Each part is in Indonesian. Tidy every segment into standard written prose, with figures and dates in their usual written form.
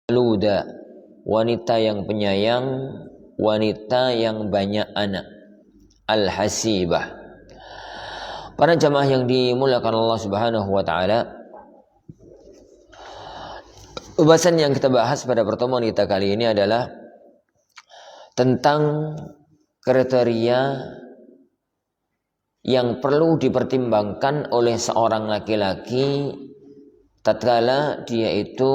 Luda, wanita yang penyayang, wanita yang banyak anak. Al-hasibah. Para jamaah yang dimuliakan Allah Subhanahu wa taala, pembahasan yang kita bahas pada pertemuan kita kali ini adalah tentang kriteria yang perlu dipertimbangkan oleh seorang laki-laki tatkala dia itu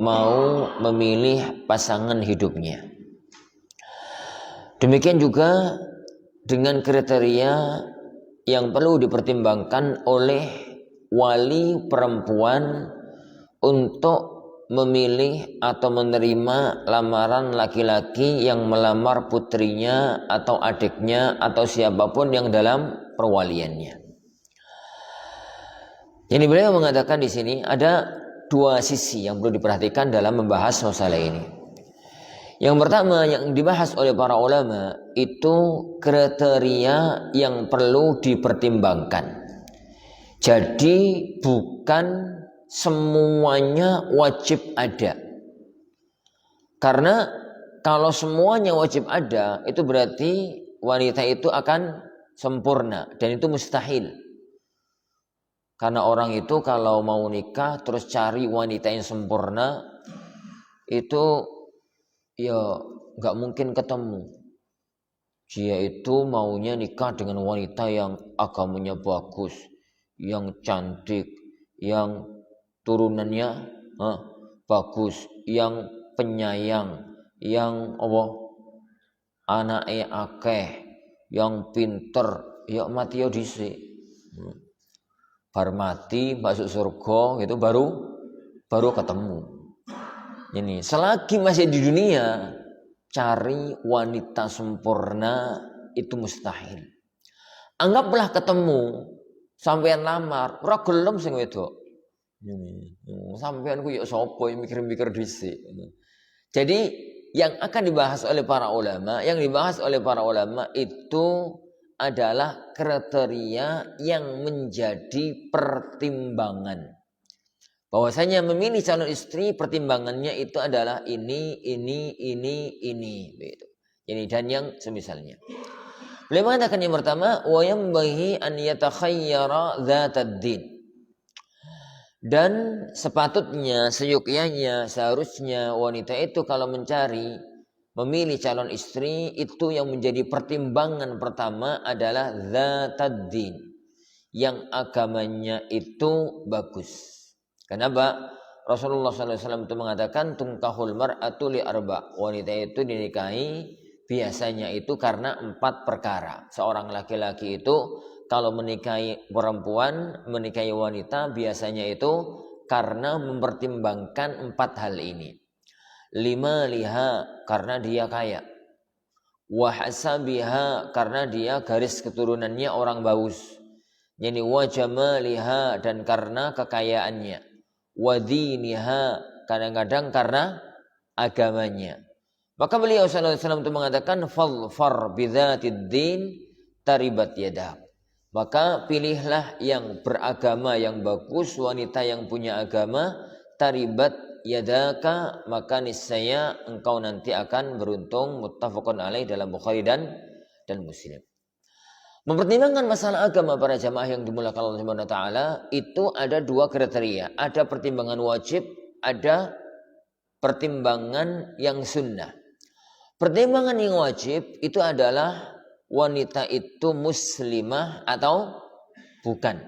mau memilih pasangan hidupnya. Demikian juga dengan kriteria yang perlu dipertimbangkan oleh wali perempuan untuk memilih atau menerima lamaran laki-laki yang melamar putrinya atau adiknya atau siapapun yang dalam perwaliannya. Jadi beliau mengatakan di sini ada dua sisi yang perlu diperhatikan dalam membahas masalah ini. Yang pertama yang dibahas oleh para ulama itu kriteria yang perlu dipertimbangkan. Jadi bukan semuanya wajib ada. Karena kalau semuanya wajib ada, itu berarti wanita itu akan sempurna dan itu mustahil. Karena orang itu kalau mau nikah terus cari wanita yang sempurna, itu ya nggak mungkin ketemu. Dia itu maunya nikah dengan wanita yang agamanya bagus, yang cantik, yang turunannya bagus, yang penyayang, yang anake akeh, yang pinter, ya mati ya dhisik. Bar mati masuk surga itu baru ketemu. Ini selagi masih di dunia cari wanita sempurna itu mustahil. Anggaplah ketemu sampean lamar, ora gelem sing wedok. Sampean ku ya sapa mikir-mikir dhisik. Jadi yang akan dibahas oleh para ulama, itu adalah kriteria yang menjadi pertimbangan. Bahwasanya memilih calon istri pertimbangannya itu adalah ini gitu. Ini dan yang semisalnya. Beliau mengatakan yang pertama, wa yambaghi an yatakhayyara dzatad din. Dan sepatutnya, seyogyanya, seharusnya wanita itu kalau mencari memilih calon istri itu yang menjadi pertimbangan pertama adalah dzatad din, yang agamanya itu bagus. Kenapa? Rasulullah SAW itu mengatakan tungkahul mar'atu li arba. Wanita itu dinikahi biasanya itu karena 4 perkara. Seorang laki-laki itu kalau menikahi perempuan, menikahi wanita biasanya itu karena mempertimbangkan 4 hal ini. 5 liha karena dia kaya. Wa hasabiha karena dia garis keturunannya orang bagus. Yani wa jamaliha dan karena kekayaannya. Wa diniha kadang-kadang karena agamanya. Maka beliau sallallahu alaihi wasallam itu mengatakan fadfar bidzatid din taribat yadah. Maka pilihlah yang beragama yang bagus, wanita yang punya agama, taribat yadaka, maka niscaya engkau nanti akan beruntung. Muttafaqun alaih dalam Bukhari dan Muslim. Mempertimbangkan masalah agama para jamaah yang dimuliakan Allah Subhanahu wa taala itu ada 2 kriteria. Ada pertimbangan wajib, ada pertimbangan yang sunnah. Pertimbangan yang wajib itu adalah wanita itu muslimah atau bukan.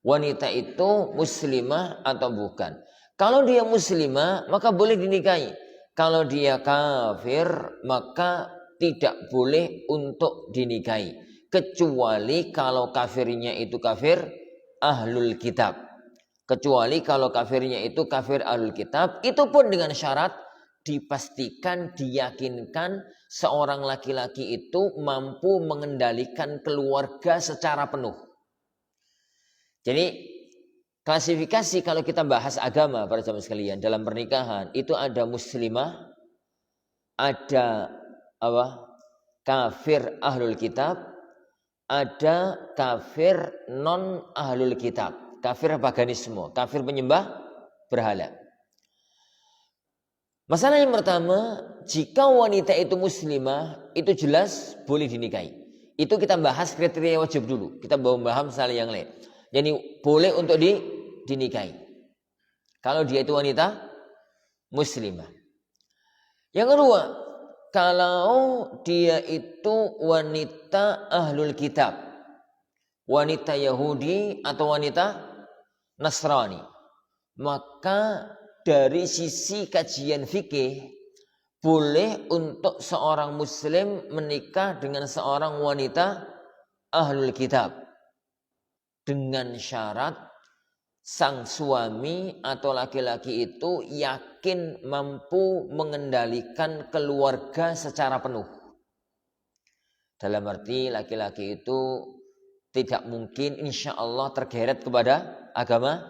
Wanita itu muslimah atau bukan. Kalau dia muslimah maka boleh dinikahi. Kalau dia kafir maka tidak boleh untuk dinikahi. Kecuali kalau kafirnya itu kafir ahlul kitab. Kecuali kalau kafirnya itu kafir ahlul kitab. Itu pun dengan syarat dipastikan, diyakinkan seorang laki-laki itu mampu mengendalikan keluarga secara penuh. Jadi klasifikasi kalau kita bahas agama para jamaah sekalian dalam pernikahan itu ada muslimah, ada kafir ahlul kitab, ada kafir non ahlul kitab, kafir paganisme, kafir penyembah berhala. Masalah yang pertama, jika wanita itu muslimah, itu jelas boleh dinikahi. Itu kita bahas kriteria wajib dulu. Kita belum bahas masalah yang lain. Jadi boleh untuk dinikahi. Kalau dia itu wanita muslimah. Yang kedua, kalau dia itu wanita ahlul kitab, wanita Yahudi atau wanita Nasrani, maka dari sisi kajian fikih boleh untuk seorang muslim menikah dengan seorang wanita ahlul kitab dengan syarat sang suami atau laki-laki itu yakin mampu mengendalikan keluarga secara penuh. Dalam arti laki-laki itu tidak mungkin insya Allah tergeret kepada agama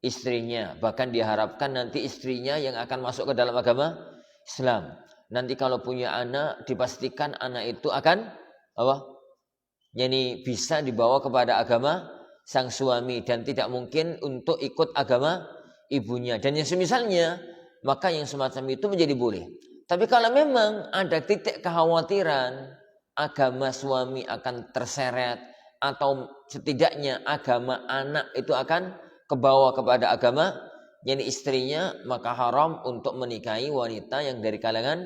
istrinya. Bahkan diharapkan nanti istrinya yang akan masuk ke dalam agama Islam. Nanti kalau punya anak dipastikan anak itu akan Yani bisa dibawa kepada agama sang suami dan tidak mungkin untuk ikut agama ibunya. Dan yang semisalnya, maka yang semacam itu menjadi boleh. Tapi kalau memang ada titik kekhawatiran agama suami akan terseret atau setidaknya agama anak itu akan kebawa kepada agama yani istrinya, maka haram untuk menikahi wanita yang dari kalangan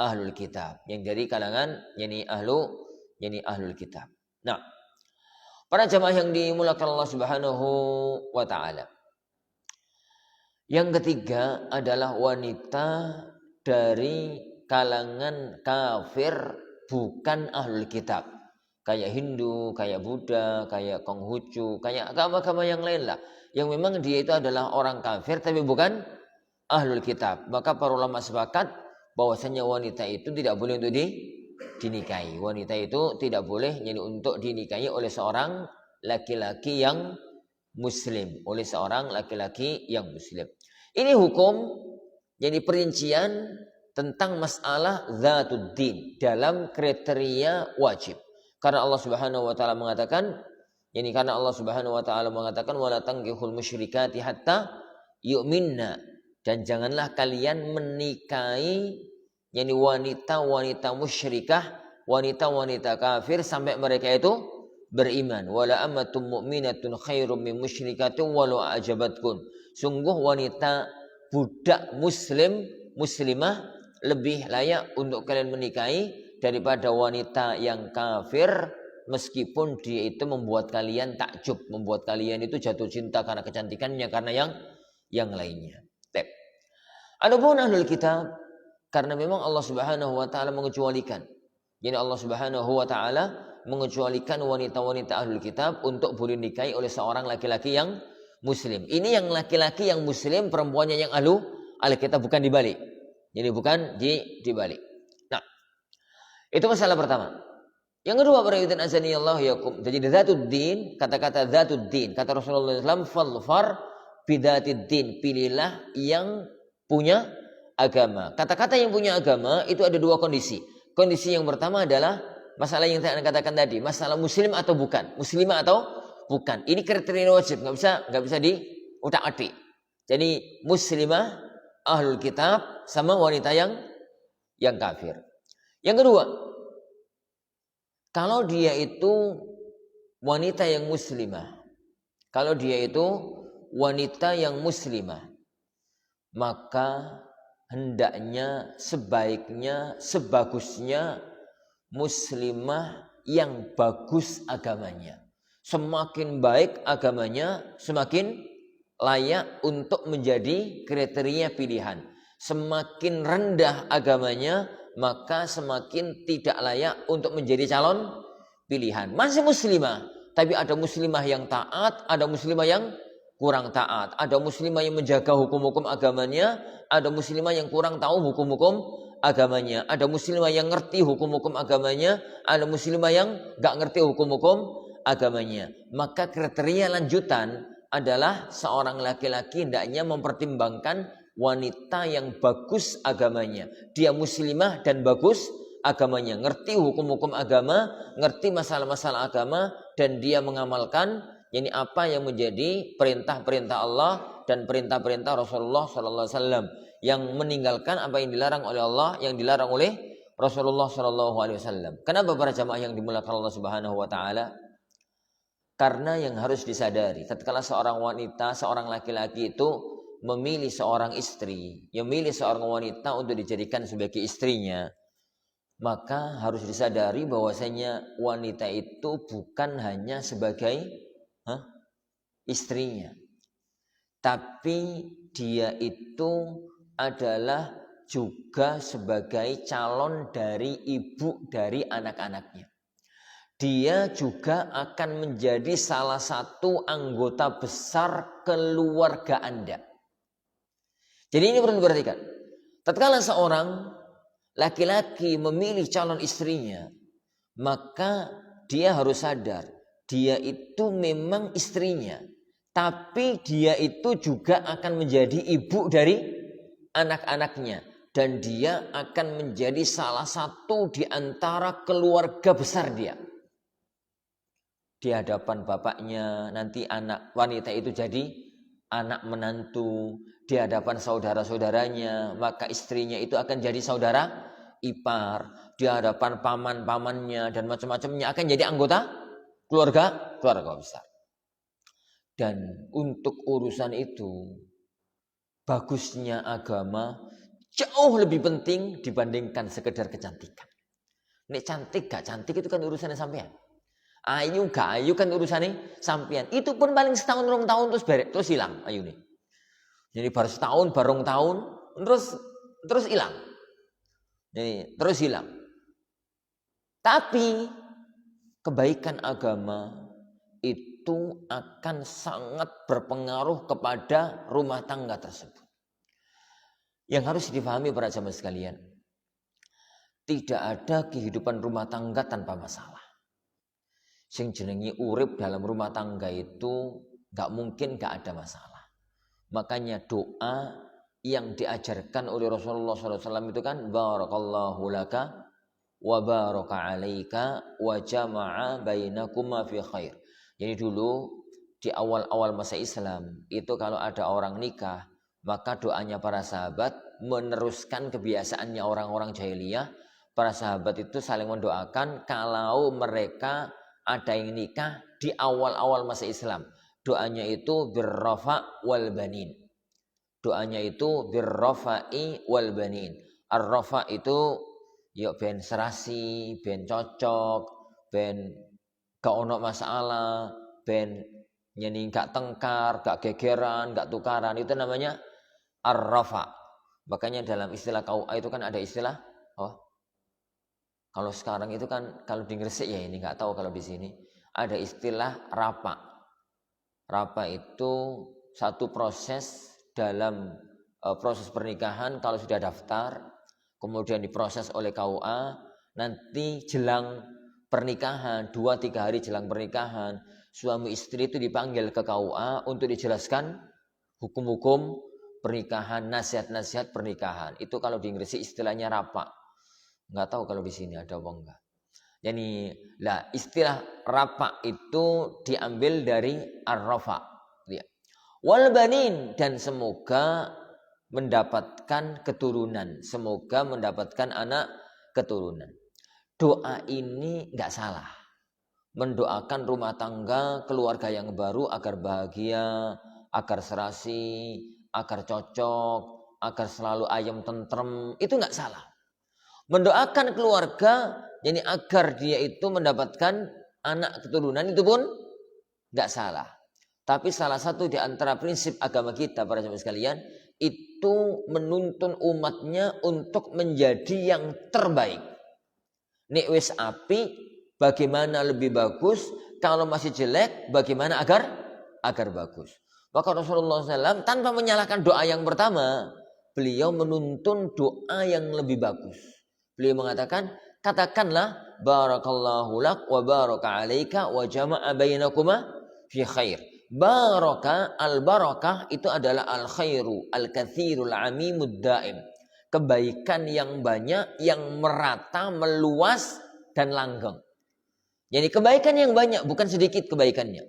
ahlul kitab, yang dari kalangan yani ahlul kitab. Nah, para jamaah yang dimuliakan Allah Subhanahu wa taala. Yang ketiga adalah wanita dari kalangan kafir bukan ahlul kitab. Kayak Hindu, kayak Buddha, kayak Konghucu, kayak agama-agama yang lain lah. Yang memang dia itu adalah orang kafir tapi bukan ahlul kitab. Maka para ulama sepakat bahwasanya wanita itu tidak boleh untuk dinikahi. Wanita itu tidak boleh jadi untuk dinikahi oleh seorang laki-laki yang muslim. Oleh seorang laki-laki yang muslim. Ini hukum jadi perincian tentang masalah zatud din dalam kriteria wajib. Karena Allah Subhanahu wa taala mengatakan karena Allah Subhanahu wa taala mengatakan wala tankihul musyrikati hatta yu'minna, dan janganlah kalian menikahi wanita-wanita musyrikah, wanita-wanita kafir sampai mereka itu beriman. Wala ammatum mu'minatun khairum min musyrikatin walau a'jabatkum. Sungguh wanita budak muslimah lebih layak untuk kalian menikahi daripada wanita yang kafir, meskipun dia itu membuat kalian takjub, membuat kalian itu jatuh cinta karena kecantikannya, karena yang lainnya. Adapun ahlul kitab, karena memang Allah Subhanahu wa taala mengecualikan. Jadi Allah Subhanahu wa taala mengecualikan wanita-wanita ahlul kitab untuk boleh nikahi oleh seorang laki-laki yang muslim. Ini yang laki-laki yang muslim, perempuannya yang ahlul kitab, bukan dibalik. Jadi bukan dibalik. Nah, itu masalah pertama. Yang kedua, para hadirin azani Allah yakum. Jadi zatud din, kata-kata zatud din, kata Rasulullah SAW, falfar bidatid din, pilihlah yang punya agama. Kata-kata yang punya agama itu ada dua kondisi. Kondisi yang pertama adalah masalah yang saya katakan tadi, masalah muslim atau bukan, muslimah atau bukan. Ini kriteria wajib, nggak bisa diutak-atik. Jadi muslimah, ahlul kitab, sama wanita yang kafir. Yang kedua, kalau dia itu wanita yang muslimah, maka hendaknya, sebaiknya, sebagusnya muslimah yang bagus agamanya. Semakin baik agamanya, semakin layak untuk menjadi kriteria pilihan. Semakin rendah agamanya, maka semakin tidak layak untuk menjadi calon pilihan. Masih muslimah, tapi ada muslimah yang taat, ada muslimah yang kurang taat, ada muslimah yang menjaga hukum-hukum agamanya, ada muslimah yang kurang tahu hukum-hukum agamanya, ada muslimah yang ngerti hukum-hukum agamanya, ada muslimah yang gak ngerti hukum-hukum agamanya. Maka kriteria lanjutan adalah seorang laki-laki hendaknya mempertimbangkan wanita yang bagus agamanya. Dia muslimah dan bagus agamanya, ngerti hukum-hukum agama, ngerti masalah-masalah agama, dan dia mengamalkan apa yang menjadi perintah-perintah Allah dan perintah-perintah Rasulullah sallallahu alaihi wasallam. yang meninggalkan apa yang dilarang oleh Allah, yang dilarang oleh Rasulullah Shallallahu Alaihi Wasallam. Kenapa para jamaah yang dimuliakan Allah Subhanahu Wa Taala? Karena yang harus disadari, tatkala seorang wanita, seorang laki-laki itu memilih seorang istri, yang memilih seorang wanita untuk dijadikan sebagai istrinya, maka harus disadari bahwasanya wanita itu bukan hanya sebagai istrinya, tapi dia itu adalah juga sebagai calon dari ibu dari anak-anaknya. Dia juga akan menjadi salah satu anggota besar keluarga Anda. Jadi ini perlu diperhatikan. Tatkala seorang laki-laki memilih calon istrinya, maka dia harus sadar, dia itu memang istrinya, tapi dia itu juga akan menjadi ibu dari anak-anaknya, dan dia akan menjadi salah satu di antara keluarga besar dia. Di hadapan bapaknya nanti anak wanita itu jadi anak menantu, di hadapan saudara-saudaranya maka istrinya itu akan jadi saudara ipar, di hadapan paman-pamannya dan macam-macamnya akan jadi anggota keluarga besar. Dan untuk urusan itu bagusnya agama jauh lebih penting dibandingkan sekedar kecantikan. Nek cantik gak cantik itu kan urusannya sampean. Ayu gak ayu kan urusannya sampean. Itu pun paling setahun 2 tahun terus hilang ayu nih. Jadi baru setahun barong tahun terus hilang. Jadi terus hilang. Tapi kebaikan agama itu akan sangat berpengaruh kepada rumah tangga tersebut. Yang harus dipahami para jamaah sekalian, tidak ada kehidupan rumah tangga tanpa masalah. Sing jenengi urip dalam rumah tangga itu gak mungkin gak ada masalah. Makanya doa yang diajarkan oleh Rasulullah SAW itu kan barakallahu laka wa baraka alaika wa jama'a bainakuma fi khair. Jadi dulu di awal-awal masa Islam itu kalau ada orang nikah, maka doanya para sahabat meneruskan kebiasaannya orang-orang jahiliyah. Para sahabat itu saling mendoakan kalau mereka ada yang nikah di awal-awal masa Islam. Doanya itu birrafa wal banin. Doanya itu birrafa'i wal banin. Ar-rafa itu ya ben serasi, ben cocok, ben gak ono masalah, ben nyeni gak tengkar, gak gegeran, gak tukaran. Itu namanya ar-rafa. Makanya dalam istilah KUA itu kan ada istilah kalau sekarang itu kan kalau di Gresik ya ini nggak tahu kalau di sini ada istilah rapa. Rapa itu satu proses dalam proses pernikahan kalau sudah daftar, kemudian diproses oleh KUA, nanti jelang pernikahan 2-3 hari jelang pernikahan suami istri itu dipanggil ke KUA untuk dijelaskan hukum-hukum pernikahan, nasihat-nasihat pernikahan. Itu kalau di Gresik istilahnya rapa. Nggak tahu kalau di sini ada apa enggak. Jadi istilah rapa itu diambil dari ar-rafa. Wal banin, dan semoga mendapatkan keturunan, semoga mendapatkan anak keturunan. Doa ini nggak salah. Mendoakan rumah tangga keluarga yang baru agar bahagia, agar serasi, agar cocok, agar selalu ayam tentrem, itu nggak salah. Mendoakan keluarga jadi agar dia itu mendapatkan anak keturunan itu pun nggak salah. Tapi salah satu di antara prinsip agama kita para jemaah sekalian itu menuntun umatnya untuk menjadi yang terbaik. Nek wis api bagaimana lebih bagus, kalau masih jelek bagaimana agar bagus. Maka Rasulullah SAW tanpa menyalahkan doa yang pertama, beliau menuntun doa yang lebih bagus. Beliau mengatakan, katakanlah barakallahu lak wa baraka alaika wa jama'a bainakuma fi khair. Baraka, al-barakah itu adalah al-khairu, al-kathirul amimud daim. Kebaikan yang banyak, yang merata, meluas dan langgeng. Jadi kebaikan yang banyak, bukan sedikit kebaikannya.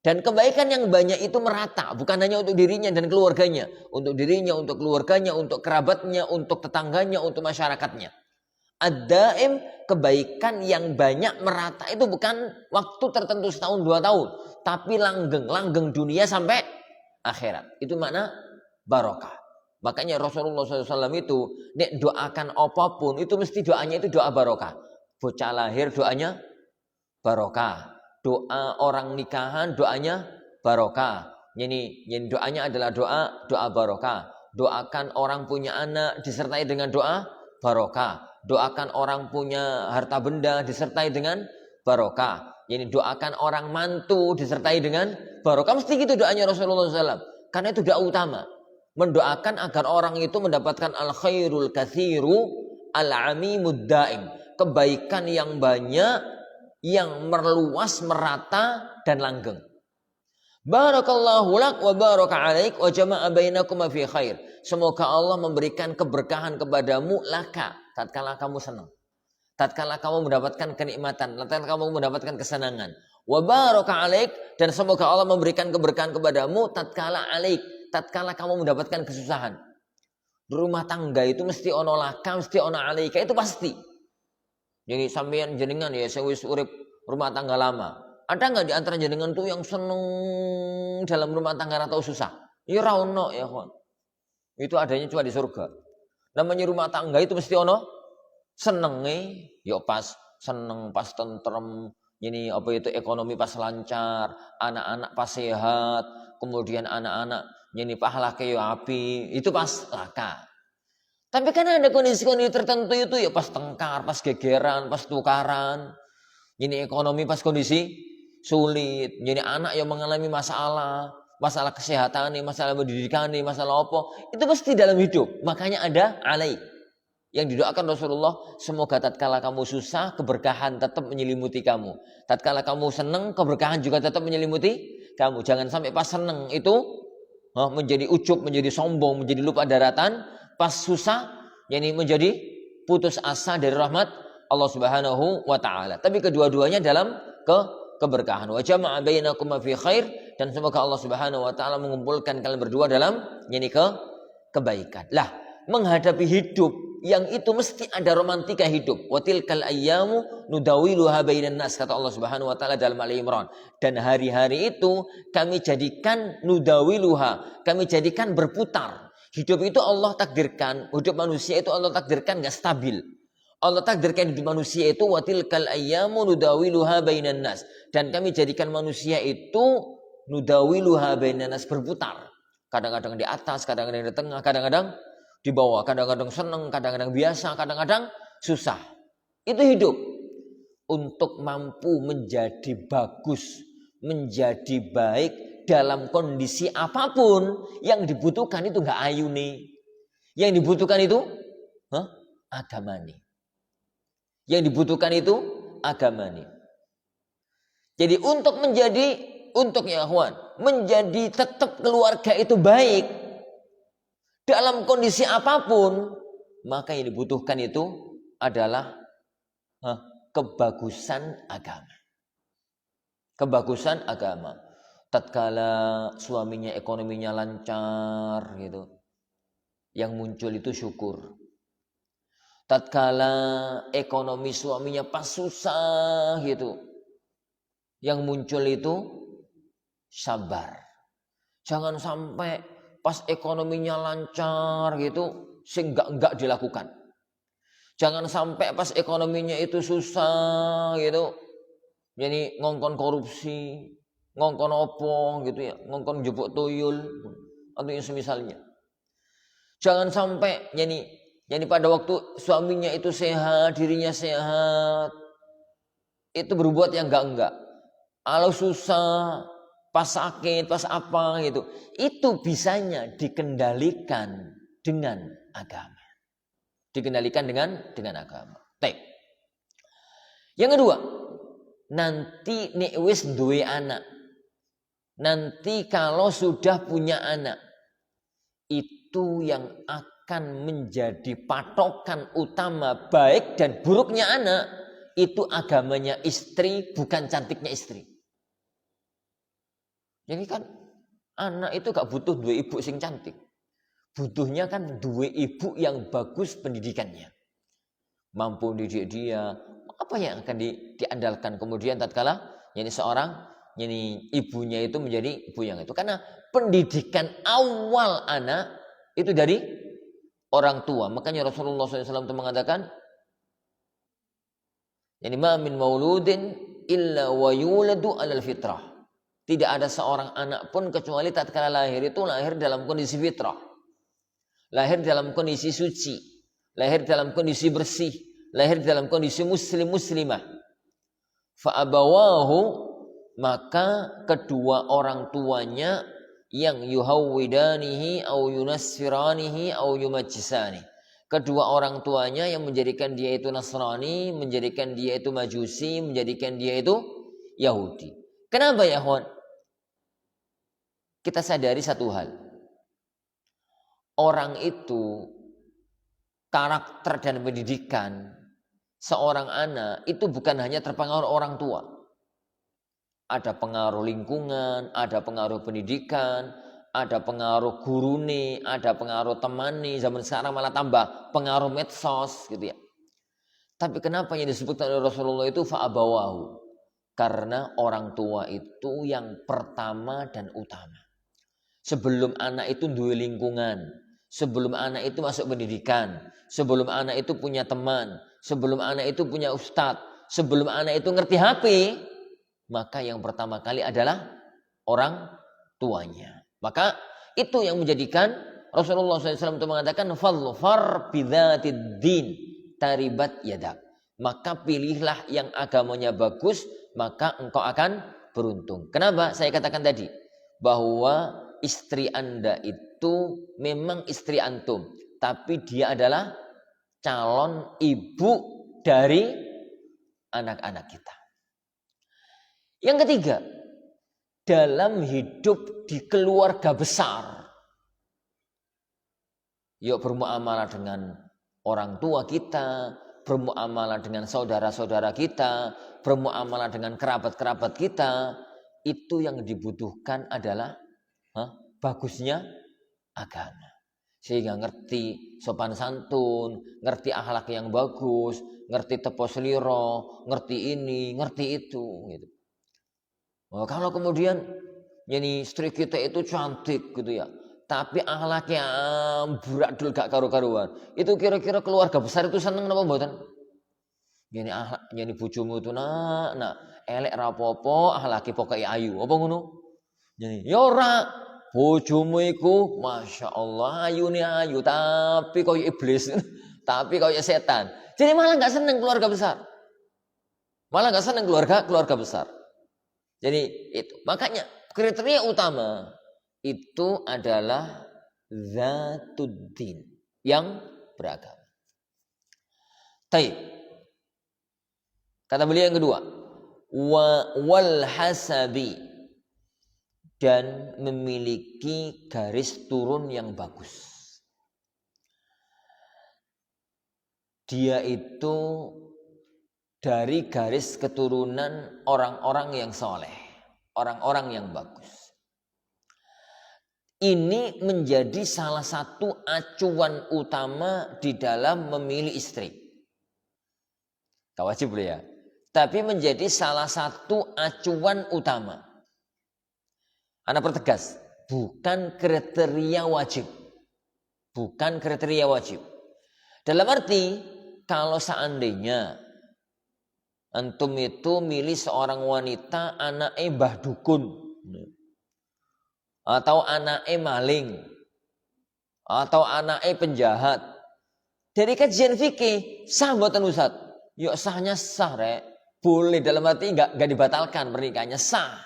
Dan kebaikan yang banyak itu merata, bukan hanya untuk dirinya dan keluarganya, untuk dirinya, untuk keluarganya, untuk kerabatnya, untuk tetangganya, untuk masyarakatnya. Ad-daim, kebaikan yang banyak merata itu bukan waktu tertentu setahun 2 tahun, tapi langgeng dunia sampai akhirat. Itu makna barokah. Makanya Rasulullah SAW itu nek doakan apapun itu mesti doanya itu doa barokah. Bocah lahir doanya barokah. Doa orang nikahan doanya barokah. Ini doanya adalah doa barokah. Doakan orang punya anak disertai dengan doa barokah. Doakan orang punya harta benda disertai dengan barokah. Ini doakan orang mantu disertai dengan barokah. Mesti gitu doanya Rasulullah SAW. Karena itu doa utama. Mendoakan agar orang itu mendapatkan al-khairul kathiru al-amimud daim. Kebaikan yang banyak, yang meluas, merata, dan langgeng. Barakallahu lak wa baraka alaik wa jama'a bainakuma fi khair. Semoga Allah memberikan keberkahan kepadamu laka, tatkala kamu senang. Tatkala kamu mendapatkan kenikmatan, tatkala kamu mendapatkan kesenangan. Wa baraka alaik, dan semoga Allah memberikan keberkahan kepadamu tatkala alaik, tatkala kamu mendapatkan kesusahan. Di rumah tangga itu mesti ono laka, mesti ono alaika, itu pasti. Jadi sampean jenengan ya saya wis urip rumah tangga lama. Ada nggak di antara jenengan tuh yang seneng dalam rumah tangga atau susah? Ya ra ono ya kawan. Itu adanya cuma di surga. Namanya rumah tangga itu mesti ono senenge, ya pas seneng, pas tentrem. Ini apa itu ekonomi pas lancar, anak-anak pas sehat, kemudian anak-anak ini pahala kayu api, itu pas laka. Tapi kan ada kondisi-kondisi tertentu itu ya pas tengkar, pas gegeran, pas tukaran. Ini ekonomi pas kondisi sulit. Jadi anak yang mengalami masalah kesehatan, masalah pendidikan, masalah apa. Itu pasti dalam hidup. Makanya ada alaik. Yang didoakan Rasulullah, semoga tatkala kamu susah, keberkahan tetap menyelimuti kamu. Tatkala kamu senang, keberkahan juga tetap menyelimuti kamu. Jangan sampai pas senang itu menjadi ujub, menjadi sombong, menjadi lupa daratan. Pas susah, yani menjadi putus asa dari rahmat Allah Subhanahu wa taala. Tapi kedua-duanya dalam keberkahan. Wa jama'a bainakuma fi khair, dan semoga Allah Subhanahu wa taala mengumpulkan kalian berdua dalam yani kebaikan. Lah, menghadapi hidup yang itu mesti ada romantika hidup. Wa tilkal ayyamu nudawiluha bainan nas, kata Allah Subhanahu wa taala dalam Ali Imran. Dan hari-hari itu kami jadikan nudawiluha, kami jadikan berputar. Hidup itu Allah takdirkan, hidup manusia itu Allah takdirkan gak stabil. Allah takdirkan hidup manusia itu watilkal ayyamu nudawiluha bainan nas, dan kami jadikan manusia itu nudawiluha bainan nas, berputar. Kadang-kadang di atas, kadang-kadang di tengah, kadang-kadang di bawah, kadang-kadang senang, kadang-kadang biasa, kadang-kadang susah. Itu hidup. Untuk mampu menjadi bagus, menjadi baik dalam kondisi apapun, yang dibutuhkan itu enggak ayu nih. Yang dibutuhkan itu agama nih. Yang dibutuhkan itu agama nih. Jadi untuk ya kawan, menjadi tetap keluarga itu baik dalam kondisi apapun, maka yang dibutuhkan itu adalah kebagusan agama. Kebagusan agama. Tatkala suaminya ekonominya lancar gitu, yang muncul itu syukur. Tatkala ekonomi suaminya pas susah gitu, yang muncul itu sabar. Jangan sampai pas ekonominya lancar gitu sing enggak dilakukan. Jangan sampai pas ekonominya itu susah gitu, jadi ngongkon korupsi, ngongkon opo gitu ya, ngongkon jebuk tuyul atau yang semisalnya. Jangan sampai yani pada waktu suaminya itu sehat, dirinya sehat, itu berbuat yang enggak. Kalau susah, pas sakit, pas apa gitu, itu bisanya dikendalikan dengan agama. Dikendalikan dengan agama. Baik. Yang kedua, nanti nek wis duwe anak. Nanti kalau sudah punya anak, itu yang akan menjadi patokan utama baik dan buruknya anak, itu agamanya istri, bukan cantiknya istri. Jadi kan anak itu gak butuh dua ibu sing cantik. Butuhnya kan dua ibu yang bagus pendidikannya. Mampu didik dia, apa yang akan diandalkan kemudian tatkala yani seorang yani ibunya itu menjadi ibu yang itu. Karena pendidikan awal anak itu dari orang tua. Makanya Rasulullah SAW itu mengatakan, yani ma min mauludin illa wa yuladu alal fitrah. Tidak ada seorang anak pun kecuali tatkala lahir itu lahir dalam kondisi fitrah. Lahir dalam kondisi suci, lahir dalam kondisi bersih, lahir dalam kondisi muslimah. Fa'abawahu, maka kedua orang tuanya yang yuhawwidanihi au yunassiranihi au yumajjisani. Kedua orang tuanya yang menjadikan dia itu Nasrani, menjadikan dia itu Majusi, menjadikan dia itu Yahudi. Kenapa ya, kawan? Kita sadari satu hal. Orang itu karakter dan pendidikan seorang anak itu bukan hanya terpengaruh orang tua. Ada pengaruh lingkungan, ada pengaruh pendidikan, ada pengaruh gurune, ada pengaruh temani. Zaman sekarang malah tambah pengaruh medsos gitu ya. Tapi kenapa yang disebutkan oleh Rasulullah itu fa'abawahu? Karena orang tua itu yang pertama dan utama. Sebelum anak itu duwe lingkungan, sebelum anak itu masuk pendidikan, sebelum anak itu punya teman, sebelum anak itu punya ustadz, sebelum anak itu ngerti HP, maka yang pertama kali adalah orang tuanya. Maka itu yang menjadikan Rasulullah SAW itu mengatakan fadfar bidzatid din taribat yadak. Maka pilihlah yang agamanya bagus, maka engkau akan beruntung. Kenapa saya katakan tadi bahwa istri Anda itu memang istri antum, tapi dia adalah calon ibu dari anak-anak kita. Yang ketiga, dalam hidup di keluarga besar, yuk bermuamalah dengan orang tua kita, bermuamalah dengan saudara-saudara kita, bermuamalah dengan kerabat-kerabat kita, itu yang dibutuhkan adalah bagusnya agama. Sehingga ngerti sopan santun, ngerti akhlak yang bagus, ngerti tepo seliro, ngerti ini, ngerti itu gitu. Kalau kemudian jadi istri kita itu cantik gitu ya, tapi akhlaknya buradul gak karu-karuan, itu kira-kira keluarga besar itu seneng napa mboten? Jadi akhlak, jadi bojomu itu nak elek rapopo, akhlake pokoke ayu, apa ngono? Jadi ya ora, bojomu iku masya Allah ayune ayu, tapi koyo iblis, tapi koyo setan. Jadi malah nggak seneng keluarga besar, malah nggak seneng keluarga besar. Jadi itu makanya kriteria utama itu adalah zatuddin, yang beragama. Taib. Kata beliau yang kedua, wal hasabi, dan memiliki garis turun yang bagus. Dia itu dari garis keturunan orang-orang yang soleh, orang-orang yang bagus. Ini menjadi salah satu acuan utama di dalam memilih istri. Gak wajib ya, tapi menjadi salah satu acuan utama. Anda pertegas, bukan kriteria wajib. Bukan kriteria wajib. Dalam arti, kalau seandainya antum itu milih seorang wanita anaknya mbah dukun, atau anaknya maling, atau anaknya penjahat, dari kajian fikih sah mboten Ustaz? Yuk sahnya sah rek. Boleh, dalam arti enggak dibatalkan pernikahannya, sah.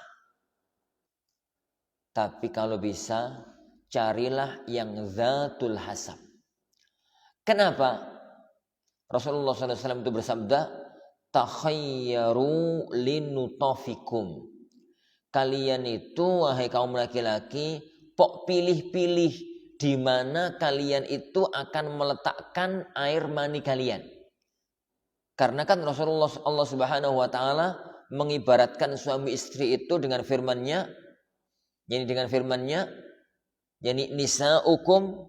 Tapi kalau bisa carilah yang zatul hasab. Kenapa? Rasulullah SAW itu bersabda, takhayyaru linutafikum. Kalian itu wahai kaum laki-laki, pok pilih-pilih di mana kalian itu akan meletakkan air mani kalian. Karena kan Rasulullah Allah Subhanahu wa taala mengibaratkan suami istri itu dengan firman-Nya, Yani dengan firman-Nya, yani nisaukum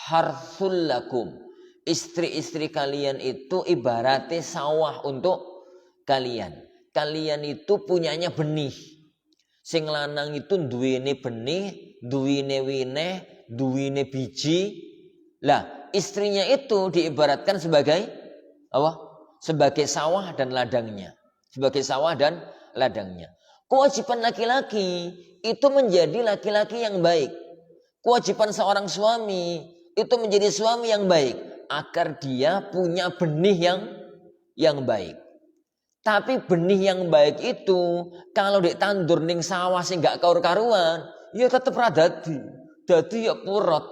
harthul lakum. Istri-istri kalian itu ibaratnya sawah untuk kalian. Kalian itu punyanya benih. Sing lanang itu duwene benih, duwene wineh, duwene biji. Lah, istrinya itu diibaratkan sebagai apa? Sebagai sawah dan ladangnya. Sebagai sawah dan ladangnya. Kewajiban laki-laki itu menjadi laki-laki yang baik. Kewajiban seorang suami itu menjadi suami yang baik agar dia punya benih yang baik. Tapi benih yang baik itu kalau ditandur ning sawah sing gak karu-karuan, ya tetep ra dadi ya purot.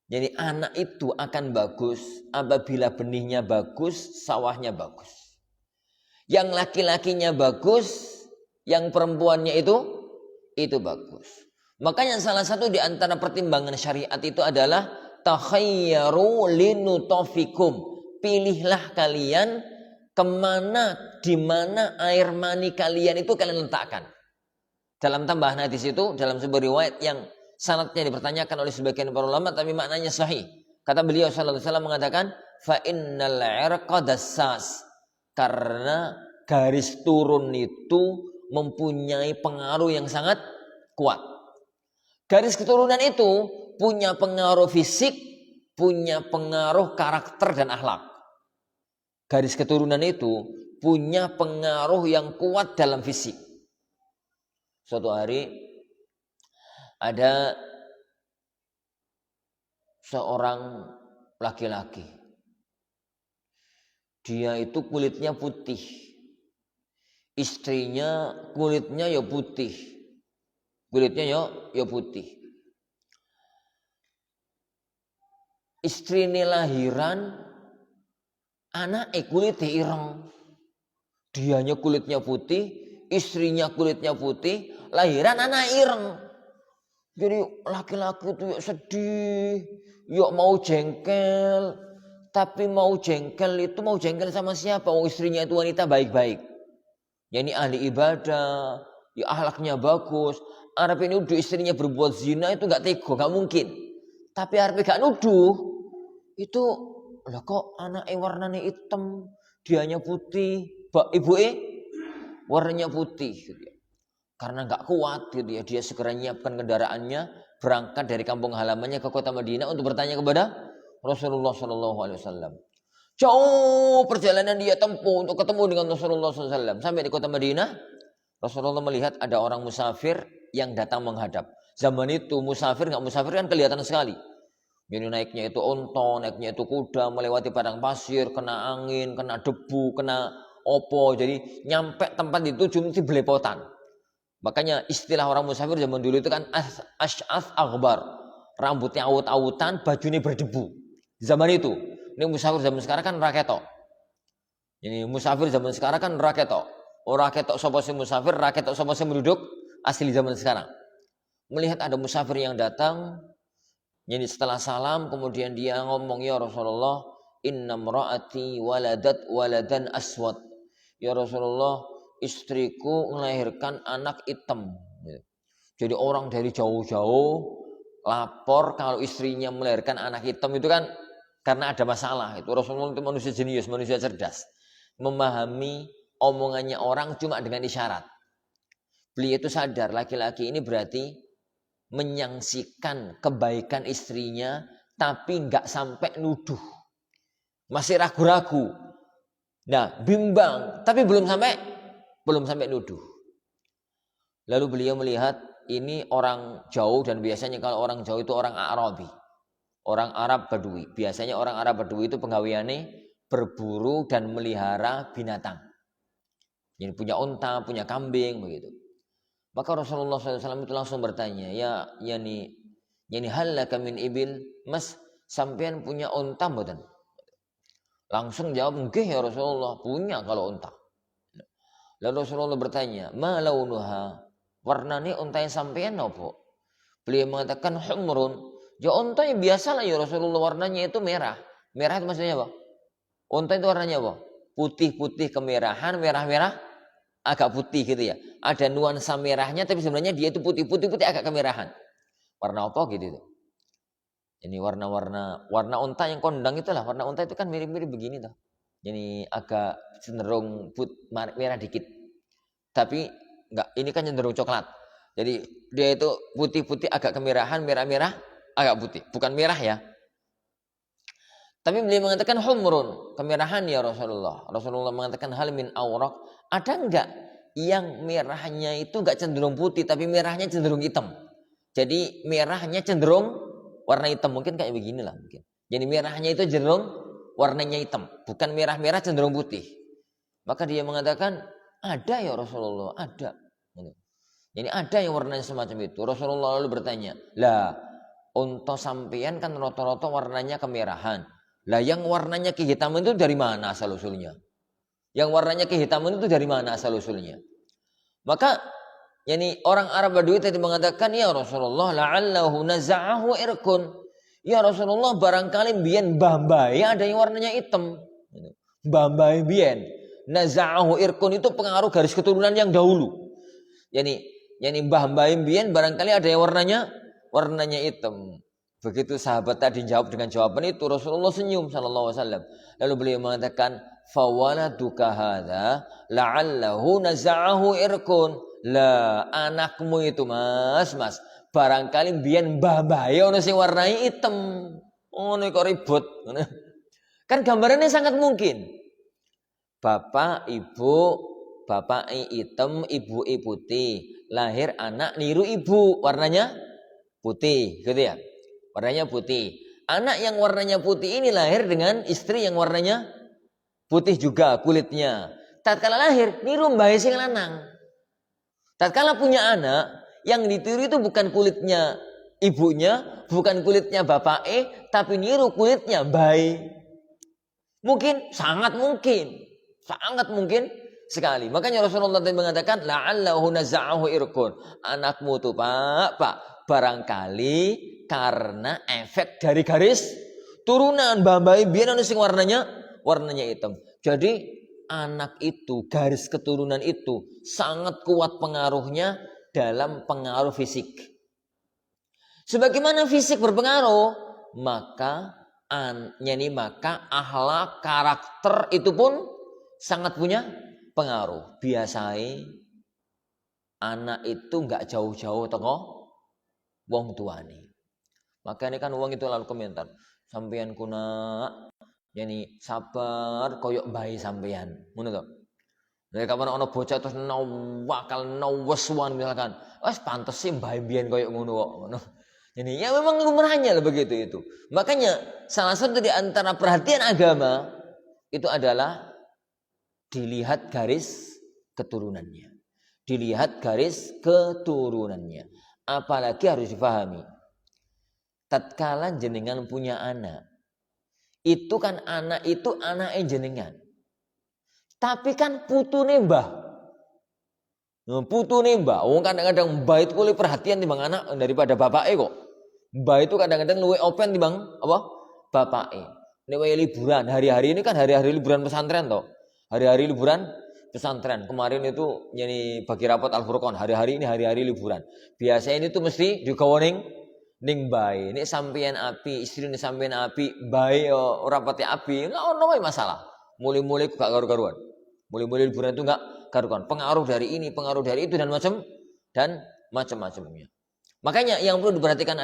Jadi anak itu akan bagus apabila benihnya bagus, sawahnya bagus. Yang laki-lakinya bagus, yang perempuannya itu bagus. Makanya salah satu di antara pertimbangan syariat itu adalah takhayyaru linutafikum. Pilihlah kalian kemana, di mana air mani kalian itu kalian letakkan. Dalam tambahan hadis itu, dalam sebuah riwayat yang sanadnya dipertanyakan oleh sebagian para ulama, tapi maknanya sahih. Kata beliau sallallahu alaihi wasallam mengatakan, fa innal irqa dassas. Karena garis turun itu mempunyai pengaruh yang sangat kuat. Garis keturunan itu punya pengaruh fisik, punya pengaruh karakter dan akhlak. Garis keturunan itu punya pengaruh yang kuat dalam fisik. Suatu hari ada seorang laki-laki. Dia itu kulitnya putih. Istrinya kulitnya ya putih. Kulitnya ya putih. Istri ini lahiran, anaknya kulitnya ireng. Dianya kulitnya putih, istrinya kulitnya putih, lahiran anak ireng. Jadi laki-laki itu ya sedih, ya mau jengkel. Tapi mau jengkel sama siapa? Oh, istrinya itu wanita baik-baik. Ya ini ahli ibadah, ya akhlaknya bagus. Arab ini nuduh istrinya berbuat zina itu gak tega, gak mungkin. Tapi Arab gak nuduh, itu lah kok anaknya warnanya hitam, dianya putih, ibu warnanya putih. Gitu ya. Karena gak kuat gitu ya, dia segera menyiapkan kendaraannya, berangkat dari kampung halamannya ke kota Madinah untuk bertanya kepada Rasulullah SAW. Jauh perjalanan dia tempuh untuk ketemu dengan Rasulullah SAW. Sampai di kota Madinah, Rasulullah melihat ada orang musafir yang datang menghadap. Zaman itu musafir kan kelihatan sekali. Jadi naiknya itu onto, naiknya itu kuda, melewati padang pasir, kena angin, kena debu, kena opo. Jadi nyampe tempat itu cuma belepotan. Makanya istilah orang musafir zaman dulu itu kan ash'ath aghbar. Rambutnya awut-awutan, bajunya berdebu. Zaman itu. Ini musafir zaman sekarang kan raketok. Ini musafir zaman sekarang kan raketok. Orang raketok sapa sing musafir, raketok sapa sing penduduk asli zaman sekarang. Melihat ada musafir yang datang, jadi setelah salam kemudian dia ngomong, ya Rasulullah, inna mra'ati waladan aswad. Ya Rasulullah, istriku melahirkan anak hitam. Jadi orang dari jauh-jauh lapor kalau istrinya melahirkan anak hitam itu kan karena ada masalah. Itu Rasulullah itu manusia jenius, manusia cerdas. Memahami omongannya orang cuma dengan isyarat. Beliau itu sadar laki-laki ini berarti menyangsikan kebaikan istrinya tapi nggak sampai nuduh. Masih ragu-ragu. Nah, bimbang tapi belum sampai nuduh. Lalu beliau melihat ini orang jauh dan biasanya kalau orang jauh itu orang Arabi. Orang Arab Badui. Biasanya orang Arab Badui itu penggaweane berburu dan melihara binatang. Jadi punya unta, punya kambing begitu. Maka Rasulullah SAW itu langsung bertanya, ya yani halaka min ibil, mas sampean punya unta mboten? Langsung jawab, nggih ya Rasulullah, punya kalau unta. Lalu Rasulullah bertanya, ma launuha? Warnanya unta yang sampean apa? Beliau mengatakan humrun. Ya unta yang biasa lah ya Rasulullah, warnanya itu merah. Merah itu maksudnya apa? Unta itu warnanya apa? Putih-putih kemerahan, merah-merah agak putih gitu ya. Ada nuansa merahnya tapi sebenarnya dia itu putih agak kemerahan. Warna apa gitu itu. Ini warna unta yang kondang itulah. Warna unta itu kan mirip-mirip begini tuh. Jadi agak cenderung merah dikit. Tapi enggak, ini kan cenderung coklat. Jadi dia itu putih agak kemerahan, merah-merah agak putih. Bukan merah ya. Tapi beliau mengatakan humrun, kemerahan ya Rasulullah. Rasulullah mengatakan hal min awraq. Ada enggak yang merahnya itu enggak cenderung putih tapi merahnya cenderung hitam. Jadi merahnya cenderung warna hitam, mungkin kayak beginilah mungkin. Jadi merahnya itu cenderung warnanya hitam, bukan merah-merah cenderung putih. Maka dia mengatakan ada ya Rasulullah, ada. Jadi ada yang warnanya semacam itu. Rasulullah lalu bertanya, lah unta sampean kan rata-rata warnanya kemerahan. Lah yang warnanya kehitaman itu dari mana asal usulnya? Yang warnanya kehitaman itu dari mana asal usulnya? Maka orang Arab Badui tadi mengatakan, ya Rasulullah la'allahu naza'ahu irkun. Ya Rasulullah barangkali biyen mbah-mbahe ada yang warnanya hitam. Mbah-mbahe biyen naza'ahu irkun itu pengaruh garis keturunan yang dahulu. Yani mbah-mbahe biyen barangkali ada yang warnanya hitam. Begitu sahabat tadi jawab dengan jawaban itu, Rasulullah senyum sallallahu alaihi wasallam. Lalu beliau mengatakan, "Fawaladuka hadza la'allahu naza'ahu irkun." Lah anakmu itu mas, barangkali biyen mbah-mbahe ono sing warnai hitam. Ngono kok ribut. Kan gambarannya sangat mungkin. Bapak hitam, ibu putih. Lahir anak niru ibu, warnanya putih, gitu ya. Warnanya putih. Anak yang warnanya putih ini lahir dengan istri yang warnanya putih juga kulitnya. Tatkala lahir niru mbahe sing lanang. Tatkala punya anak yang ditiru itu bukan kulitnya ibunya, bukan kulitnya bapaknya, tapi niru kulitnya mbahe. Mungkin, sangat mungkin sekali. Makanya Rasulullah tadi mengatakan la'allahu naza'ahu irkun. Anakmu tuh Pak, barangkali karena efek dari garis turunan mbah-mbah biyen ono sing warnanya hitam. Jadi anak itu, garis keturunan itu sangat kuat pengaruhnya dalam pengaruh fisik. Sebagaimana fisik berpengaruh, maka akhlak, karakter itu pun sangat punya pengaruh. Biasanya anak itu enggak jauh-jauh teko wong tuane. Maka ini kan wong itu lalu komentar, sampeyan kuna sabar koyok bayi sampeyan. Ngono to. Nek kapan ana bocah terus nawakal naweswan misalkan, wes pantes sih bayi biyen koyok ngono kok. Ngono. Jadi ya memang lumrahnya lah begitu itu. Makanya salah satu di antara perhatian agama itu adalah dilihat garis keturunannya. Apalagi harus difahami. Tatkala jenengan punya anak, itu kan anak itu anaknya jenengan. Tapi kan putune mbah. Kadang-kadang mbah itu lebih perhatian timbang anak daripada bapaknya kok. Mbah itu kadang-kadang luwih open timbang bapaknya. Nek liburan, hari-hari ini kan hari-hari liburan pesantren toh. Hari-hari liburan pesantren. Kemarin itu bagi rapat Al-Furqan, hari-hari ini hari-hari liburan. Biasanya ini tuh mesti digawoning ning bae. Nek sampeyan api, istrine sampeyan api, bae ora pati api, enggak ono masalah. Mulai-mulai gak karu-karuan. Mulai-mulai liburan itu enggak karuan. Pengaruh dari ini, pengaruh dari itu dan macam-macamnya. Makanya yang perlu diperhatikan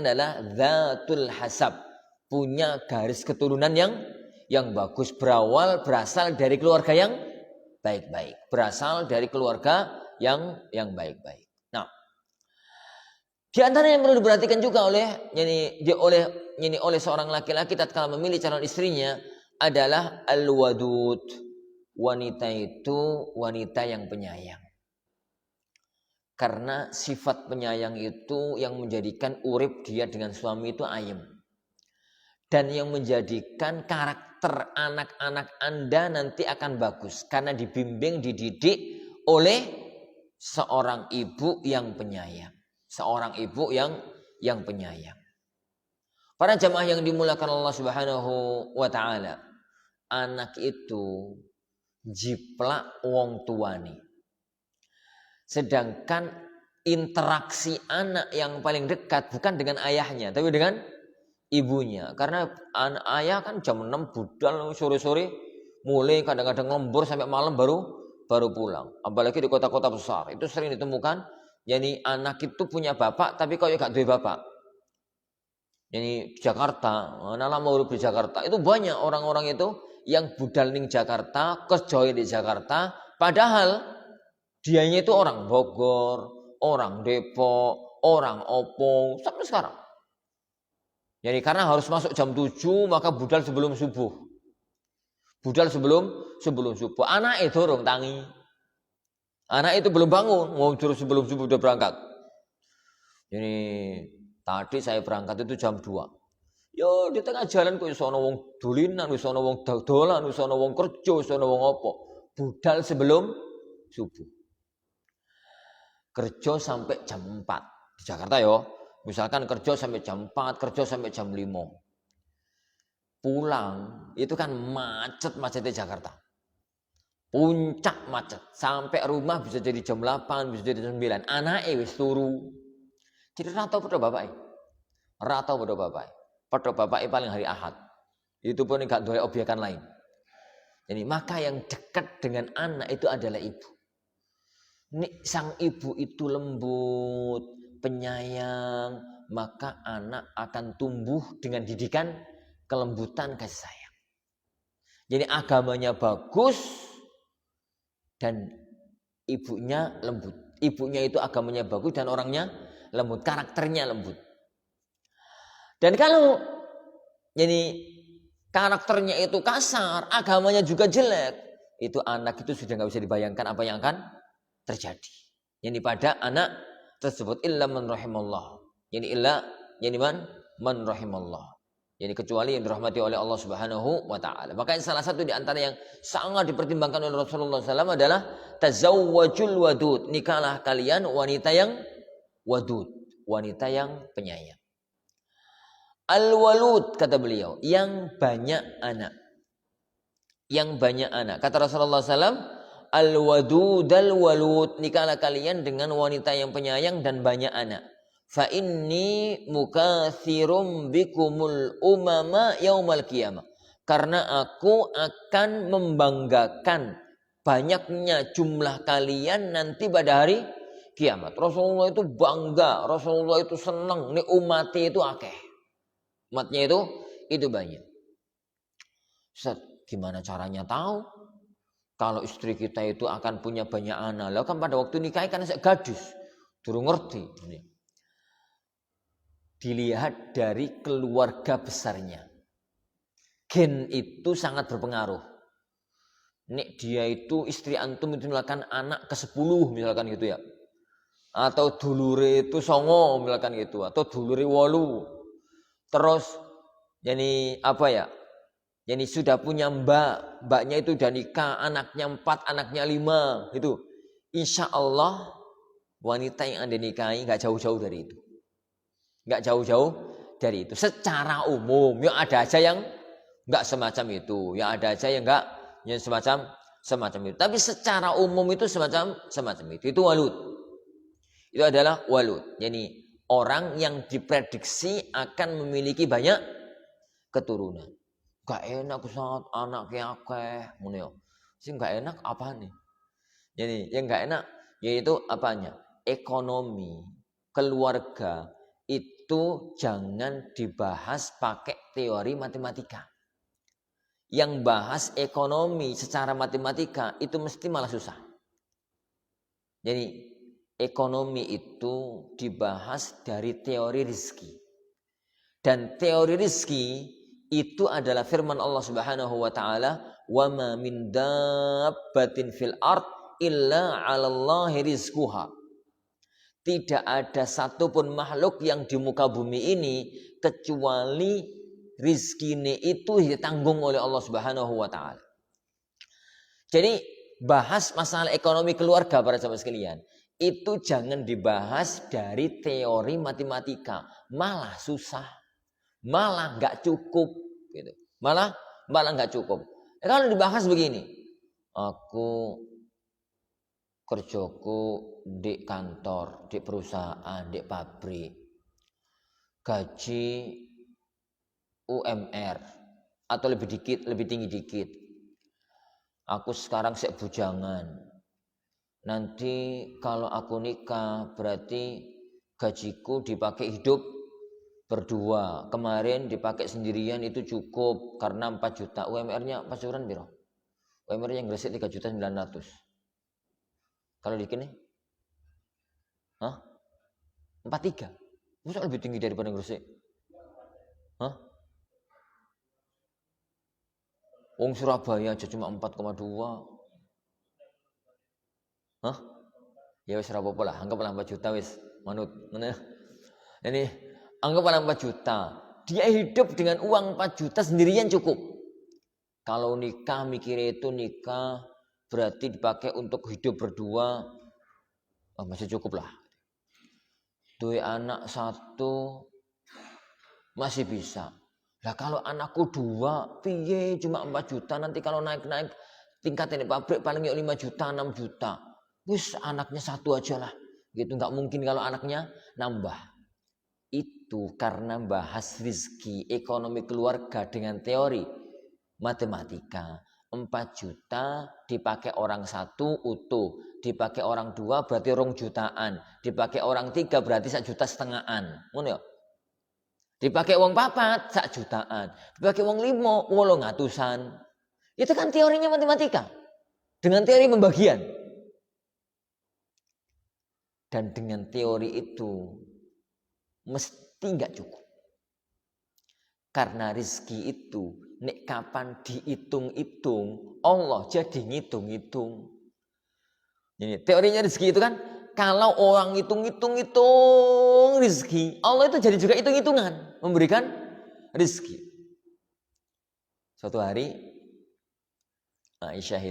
adalah zatul hasab, punya garis keturunan yang bagus, berasal dari keluarga yang baik-baik, berasal dari keluarga yang baik-baik. Nah, di antara yang perlu diperhatikan juga oleh seorang laki-laki tatkala memilih calon istrinya adalah al-wadud. Wanita itu wanita yang penyayang. Karena sifat penyayang itu yang menjadikan urip dia dengan suami itu ayem. Dan yang menjadikan karakter anak-anak Anda nanti akan bagus. Karena dibimbing, dididik oleh seorang ibu yang penyayang. Seorang ibu yang penyayang. Para jamaah yang dimulakan Allah Subhanahu wa ta'ala. Anak itu jiplak wong tuane. Sedangkan interaksi anak yang paling dekat bukan dengan ayahnya, tapi dengan ibunya. Karena ayah kan jam 6 budal sore-sore, mulai kadang-kadang lembur sampai malam baru pulang. Apalagi di kota-kota besar, itu sering ditemukan. Jadi anak itu punya bapak, tapi kok ya gak duwe bapak. Jadi Jakarta, anak lama urip di Jakarta, itu banyak orang-orang itu yang budal ning Jakarta, kerja di Jakarta, padahal dianya itu orang Bogor, orang Depok, orang Opong, sampai sekarang. Jadi karena harus masuk jam 7, maka budal sebelum subuh. Budal sebelum subuh. Anak itu dorong tangi. Anak itu belum bangun, mau suruh sebelum subuh udah berangkat. Jadi tadi saya berangkat itu jam 2. Yo di tengah jalan kok iso ana wong dulinan, wis ana wong dodolan, wis ana wong kerja, wis ana wong apa. Budal sebelum subuh. Kerja sampai jam 4 di Jakarta yo. Misalkan kerja sampai jam 4, kerja sampai jam 5. Pulang itu kan macetnya Jakarta. Puncak macet. Sampai rumah bisa jadi jam 8, bisa jadi jam 9. Anake wis turu. Jadi rata pada bapake. Rata pada bapake. Pada bapake paling hari Ahad. Itu pun enggak duwe obyekan lain. Jadi maka yang dekat dengan anak itu adalah ibu. Sang ibu itu lembut, penyayang, maka anak akan tumbuh dengan didikan kelembutan kasih sayang. Jadi agamanya bagus dan ibunya lembut. Ibunya itu agamanya bagus dan orangnya lembut, karakternya lembut. Dan kalau jadi karakternya itu kasar, agamanya juga jelek, itu anak itu sudah nggak bisa dibayangkan apa yang akan terjadi. Jadi pada anak tersebut illa man rahimallah. Yani man rahimallah. Yani kecuali yang dirahmati oleh Allah Subhanahu wa taala. Makanya salah satu di antara yang sangat dipertimbangkan oleh Rasulullah SAW adalah tazawwajul wadud. Nikahlah kalian wanita yang wadud, wanita yang penyayang. Al-walud kata beliau, yang banyak anak. Yang banyak anak. Kata Rasulullah SAW, al-wadudal walud, nikahlah kalian dengan wanita yang penyayang dan banyak anak. Fa inni mukatsirum bikumul umama yaumal qiyamah. Karena aku akan membanggakan banyaknya jumlah kalian nanti pada hari kiamat. Rasulullah itu bangga, Rasulullah itu senang, nih umatnya itu akeh. Umatnya itu banyak. Ustaz, gimana caranya tahu? Kalau istri kita itu akan punya banyak anak. Lah kan pada waktu nikah kan saya gadis. Durung ngerti. Dilihat dari keluarga besarnya. Gen itu sangat berpengaruh. Nek dia itu istri antum itu misalkan anak ke-10 misalkan gitu ya. Atau dulure itu 9 misalkan gitu. Atau dulure 8. Terus jadi apa ya? Jadi sudah punya mbaknya itu udah nikah, anaknya 4, anaknya 5, gitu. Insya Allah wanita yang Anda nikahi nggak jauh-jauh dari itu, nggak jauh-jauh dari itu. Secara umum, ya ada aja yang nggak semacam itu, ya ada aja yang nggak, yang semacam itu. Tapi secara umum itu semacam itu. Itu walud. Itu adalah walud. Jadi orang yang diprediksi akan memiliki banyak keturunan. Gak enak saat anaknya akeh ngono ya. Sing gak enak apa nih? Jadi yang gak enak yaitu apanya? Ekonomi, keluarga itu jangan dibahas pakai teori matematika. Yang bahas ekonomi secara matematika itu mesti malah susah. Jadi ekonomi itu dibahas dari teori rizki. Dan teori rizki itu adalah firman Allah Subhanahu wa taala, "Wa ma min dabbatin fil ard illa 'alallahi rizquha." Tidak ada satupun makhluk yang di muka bumi ini kecuali rizkinya itu ditanggung oleh Allah Subhanahu wa taala. Jadi bahas masalah ekonomi keluarga para jamaah sekalian, itu jangan dibahas dari teori matematika, malah susah. Malah nggak cukup, gitu. Malah nggak cukup. Kalau dibahas begini, Aku kerjaku di kantor, di perusahaan, di pabrik. Gaji UMR atau lebih tinggi dikit. Aku sekarang sek bujangan. Nanti kalau aku nikah berarti gajiku dipakai hidup berdua. Kemarin dipakai sendirian itu cukup karena 4 juta. UMR-nya pasuran biro. UMR yang Gresik 3.900.000. Kalau di sini? Hah? 43. Masa lebih tinggi daripada Gresik? Hah? Wong Surabaya aja cuma 4,2. Hah? Ya wis ora apa-apa lah, anggaplah 4 juta wis manut. Mana? Ini anggaplah 4 juta. Dia hidup dengan uang 4 juta sendirian cukup. Kalau nikah mikirnya itu nikah berarti dipakai untuk hidup berdua, masih cukup lah. Duwe anak 1 masih bisa. Lah kalau anakku 2, piye cuma 4 juta, nanti kalau naik-naik tingkat ini pabrik paling 5 juta, 6 juta. Wis anaknya 1 aja lah. Gitu nggak mungkin kalau anaknya nambah. Itu karena bahas rizki ekonomi keluarga dengan teori matematika. 4 juta dipakai orang 1 utuh, dipakai orang 2 berarti 2 jutaan, dipakai orang 3 berarti 1,5 jutaan. Ngono ya? Dipakai uang 4 1 jutaan, dipakai uang 5 800-an. Itu kan teorinya matematika. Dengan teori pembagian. Dan dengan teori itu mesti nggak cukup. Karena rizki itu nek kapan dihitung-hitung, Allah jadi ngitung-hitung. Jadi teorinya rizki itu kan, kalau orang hitung-hitung rizki, Allah itu jadi juga hitung-hitungan memberikan rizki. Suatu hari Aisyah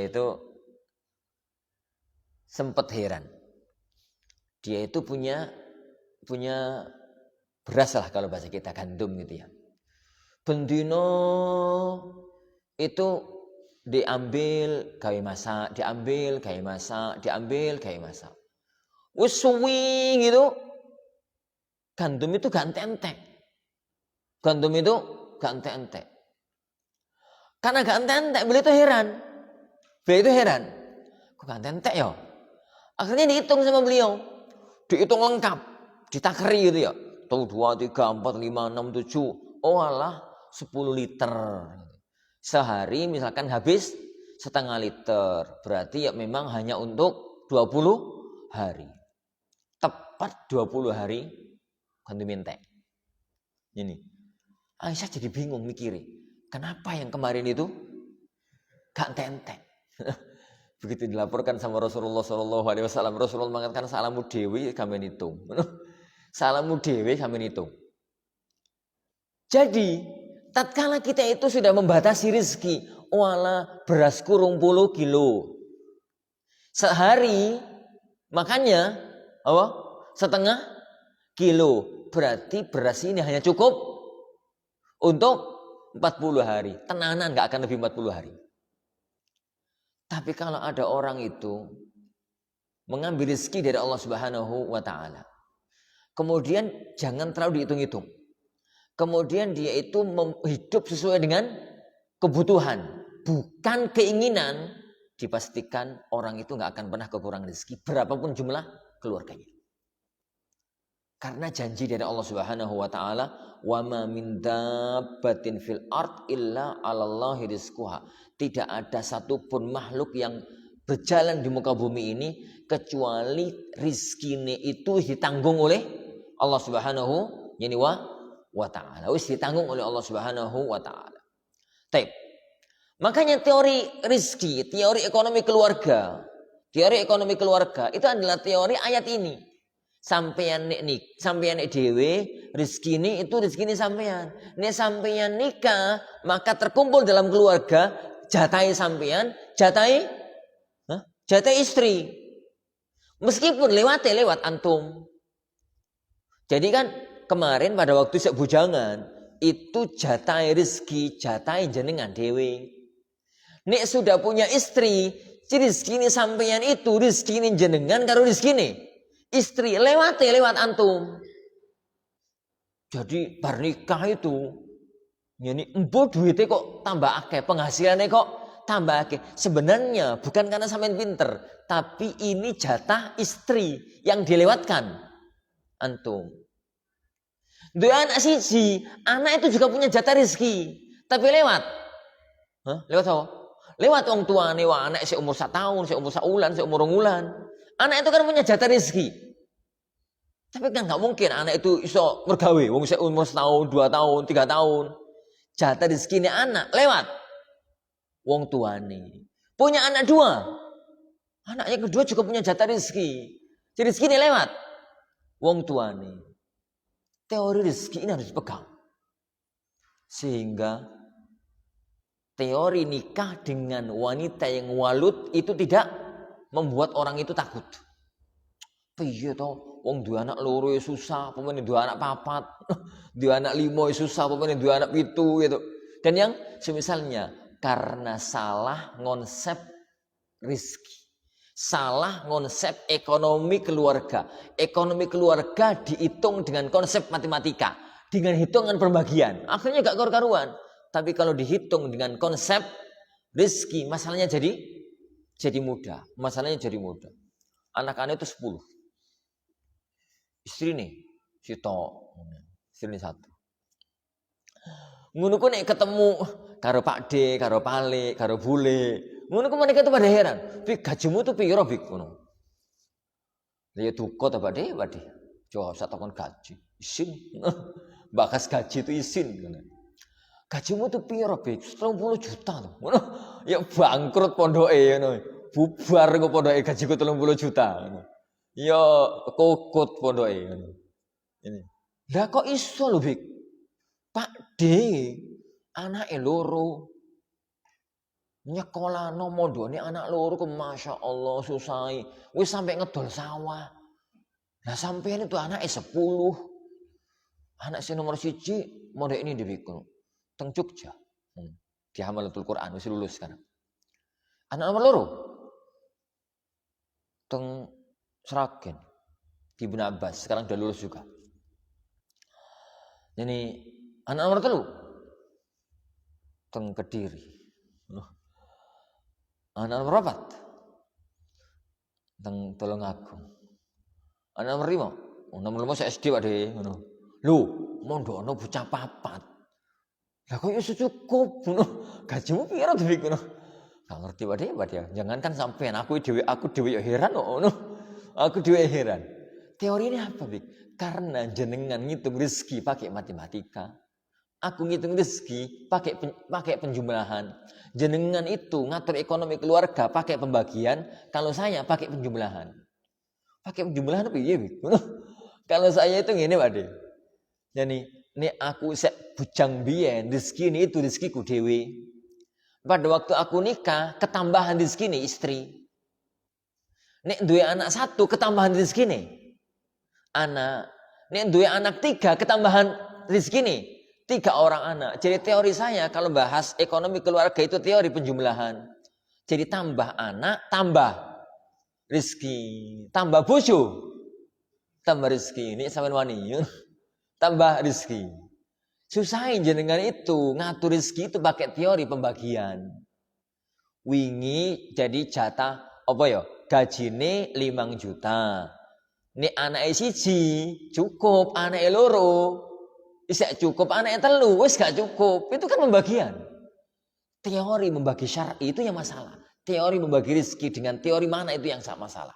itu sempat heran. Dia itu punya beras lah kalau bahasa kita, gandum gitu ya. Bendino itu diambil gawe masak, diambil gawe masak. Wis suwi gitu. Gandum itu gak entek. Karena gak entek, beliau itu heran. Kok gak entek ya? Akhirnya dihitung sama beliau. Dihitung lengkap, ditakeri gitu ya. 1, 2, 3, 4, 5, 6, 7. Oh alah 10 liter. Sehari misalkan habis setengah liter. Berarti ya memang hanya untuk 20 hari. Tepat 20 hari gandum entek. Ini. Aisyah jadi bingung mikirin. Kenapa yang kemarin itu gak entek? Begitu dilaporkan sama Rasulullah SAW. Rasulullah mengatakan salamu dewi kami hitung. Salamu dewe kami hitung. Jadi, tatkala kita itu sudah membatasi rezeki, wala berasku 20 kilo. Sehari makannya setengah kilo. Berarti beras ini hanya cukup untuk 40 hari. Tenanan gak akan lebih 40 hari. Tapi kalau ada orang itu mengambil rezeki dari Allah Subhanahu wa taala, kemudian jangan terlalu dihitung-hitung. Kemudian dia itu hidup sesuai dengan kebutuhan, bukan keinginan. Dipastikan orang itu gak akan pernah kekurangan rezeki berapapun jumlah keluarganya. Karena janji dari Allah Subhanahu wa taala, "Wa ma min dabbatin fil ard illa 'alallahi rizquha." Tidak ada satupun makhluk yang berjalan di muka bumi ini kecuali rizkinya itu ditanggung oleh Allah Subhanahu wa taala. Wis ditanggung oleh Allah Subhanahu wa taala. Baik. Makanya teori rizki, teori ekonomi keluarga itu adalah teori ayat ini. Sampeyan nek dhewe rezekine itu rezekine sampeyan. Nek sampeyan nikah, maka terkumpul dalam keluarga jatahe sampeyan, jatahe istri. Meskipun lewat antum. Jadi kan kemarin pada waktu sek bujangan, itu jatah rezeki, jatah jenengan dewe. Nek sudah punya istri, rezeki ini sampeyan itu rezeki ini jenengan karo rezeki ini istri lewat antum. Jadi bar nikah itu yani embo duitnya kok tambah akeh, penghasilannya kok tambah akeh. Sebenarnya bukan karena sampean pinter, tapi ini jatah istri yang dilewatkan antum. Dua anak siji, anak itu juga punya jatah rezeki, tapi lewat. Lewat apa? Lewat orang tua nih, wah anak seumur 1 tahun, seumur 1 bulan, seumur 2 bulan. Anak itu kan punya jatah rezeki. Tapi kan nggak mungkin anak itu iso mergawe, wong seumur 1 tahun, 2 tahun, 3 tahun. Jatah rezeki ini anak lewat. Wong tua nih punya anak 2. Anaknya kedua juga punya jatah rezeki. Jadi rezeki ini lewat. Wong tua nih. Teori rezeki ini harus dipegang. Sehingga teori nikah dengan wanita yang walud itu tidak membuat orang itu takut. Piye to, wong dua anak loro ya susah, pemene dua anak 4, dua anak 5 ya susah, pemene dua anak 7 gitu. Dan yang semisalnya karena salah konsep rezeki. Salah konsep ekonomi keluarga. Ekonomi keluarga dihitung dengan konsep matematika, dengan hitungan pembagian. Akhirnya gak karu-karuan. Tapi kalau dihitung dengan konsep rezeki, masalahnya jadi mudah. Masalahnya jadi mudah. Anak-anak itu 10. Istri nih, istri nih 1. Ngono ku nek ketemu karo Pak D, karo Pale, karo Bule, ngono ku mereka tuh pada heran. Pik gajimu tuh piro pik ngono. Ya duka ta Pak D, Pak D. Coba usah takon gaji. Isin. Bakas gaji itu isin ngono. Gajimu tuh piro pik? 30 juta tuh. Ngono. Ya bangkrut pondoke ngono. Bubar kok pondoke gajiku 30 juta ngono. Ya kokot pondoke ngono. Ini. Lah kok iso lho Bik? Pak D anake loro. Nyekolano mondone anak loro ku Masya Allah susai. Wis sampai ngedol sawah. Lah sampean itu anake 10. Anak si nomor 1 mondok ini dibikul. Teng Jogja. Di Hamalatul Quran wis lulus sekarang. Anak nomor loro. Teng Sragen. Di Ibnu Abbas sekarang udah lulus juga. Jadi anak nomor 3 teng Kediri. Anak nomor 4 teng Tulungagung. Anak nomor 5, nomor 5 saya SD Pak De ngono. Lho, mondono bocah 4. Lah kok iso cukup ngono. Gajimu piro to ngono? Gak ngerti Pak De. Jangankan sampean aku dhewe ya heran kok ngono. Aku dhewe heran. Teori ini apa, Bik? Karena jenengan ngitung rezeki pakai matematika. Aku ngitung rezeki pakai penjumlahan. Jenengan itu ngatur ekonomi keluarga pakai pembagian. Kalau saya pakai penjumlahan. Pakai penjumlahan apa ya? Kalau saya itu ngene Pak De. Jadi ini aku sek bujang biyen rezeki ini itu rezekiku dewe. Pada waktu aku nikah ketambahan rezeki ini istri. Nek duwe anak 1 ketambahan rezeki ini anak. Nek duwe anak 3 ketambahan rezeki ini 3 orang anak. Jadi teori saya kalau bahas ekonomi keluarga itu teori penjumlahan. Jadi tambah anak, tambah rezeki, tambah bojo, tambah rezeki. Ini sampean wani, tambah rezeki. Susahin jenengan itu ngatur rezeki itu pakai teori pembagian. Wingi jadi jatah apa ya? Gajine 5 juta. Nek anake 1 cukup, anake loro isek cukup, anake 3 wis gak cukup. Itu kan pembagian. Teori membagi syar'i itu yang masalah. Teori membagi rezeki dengan teori mana itu yang masalah.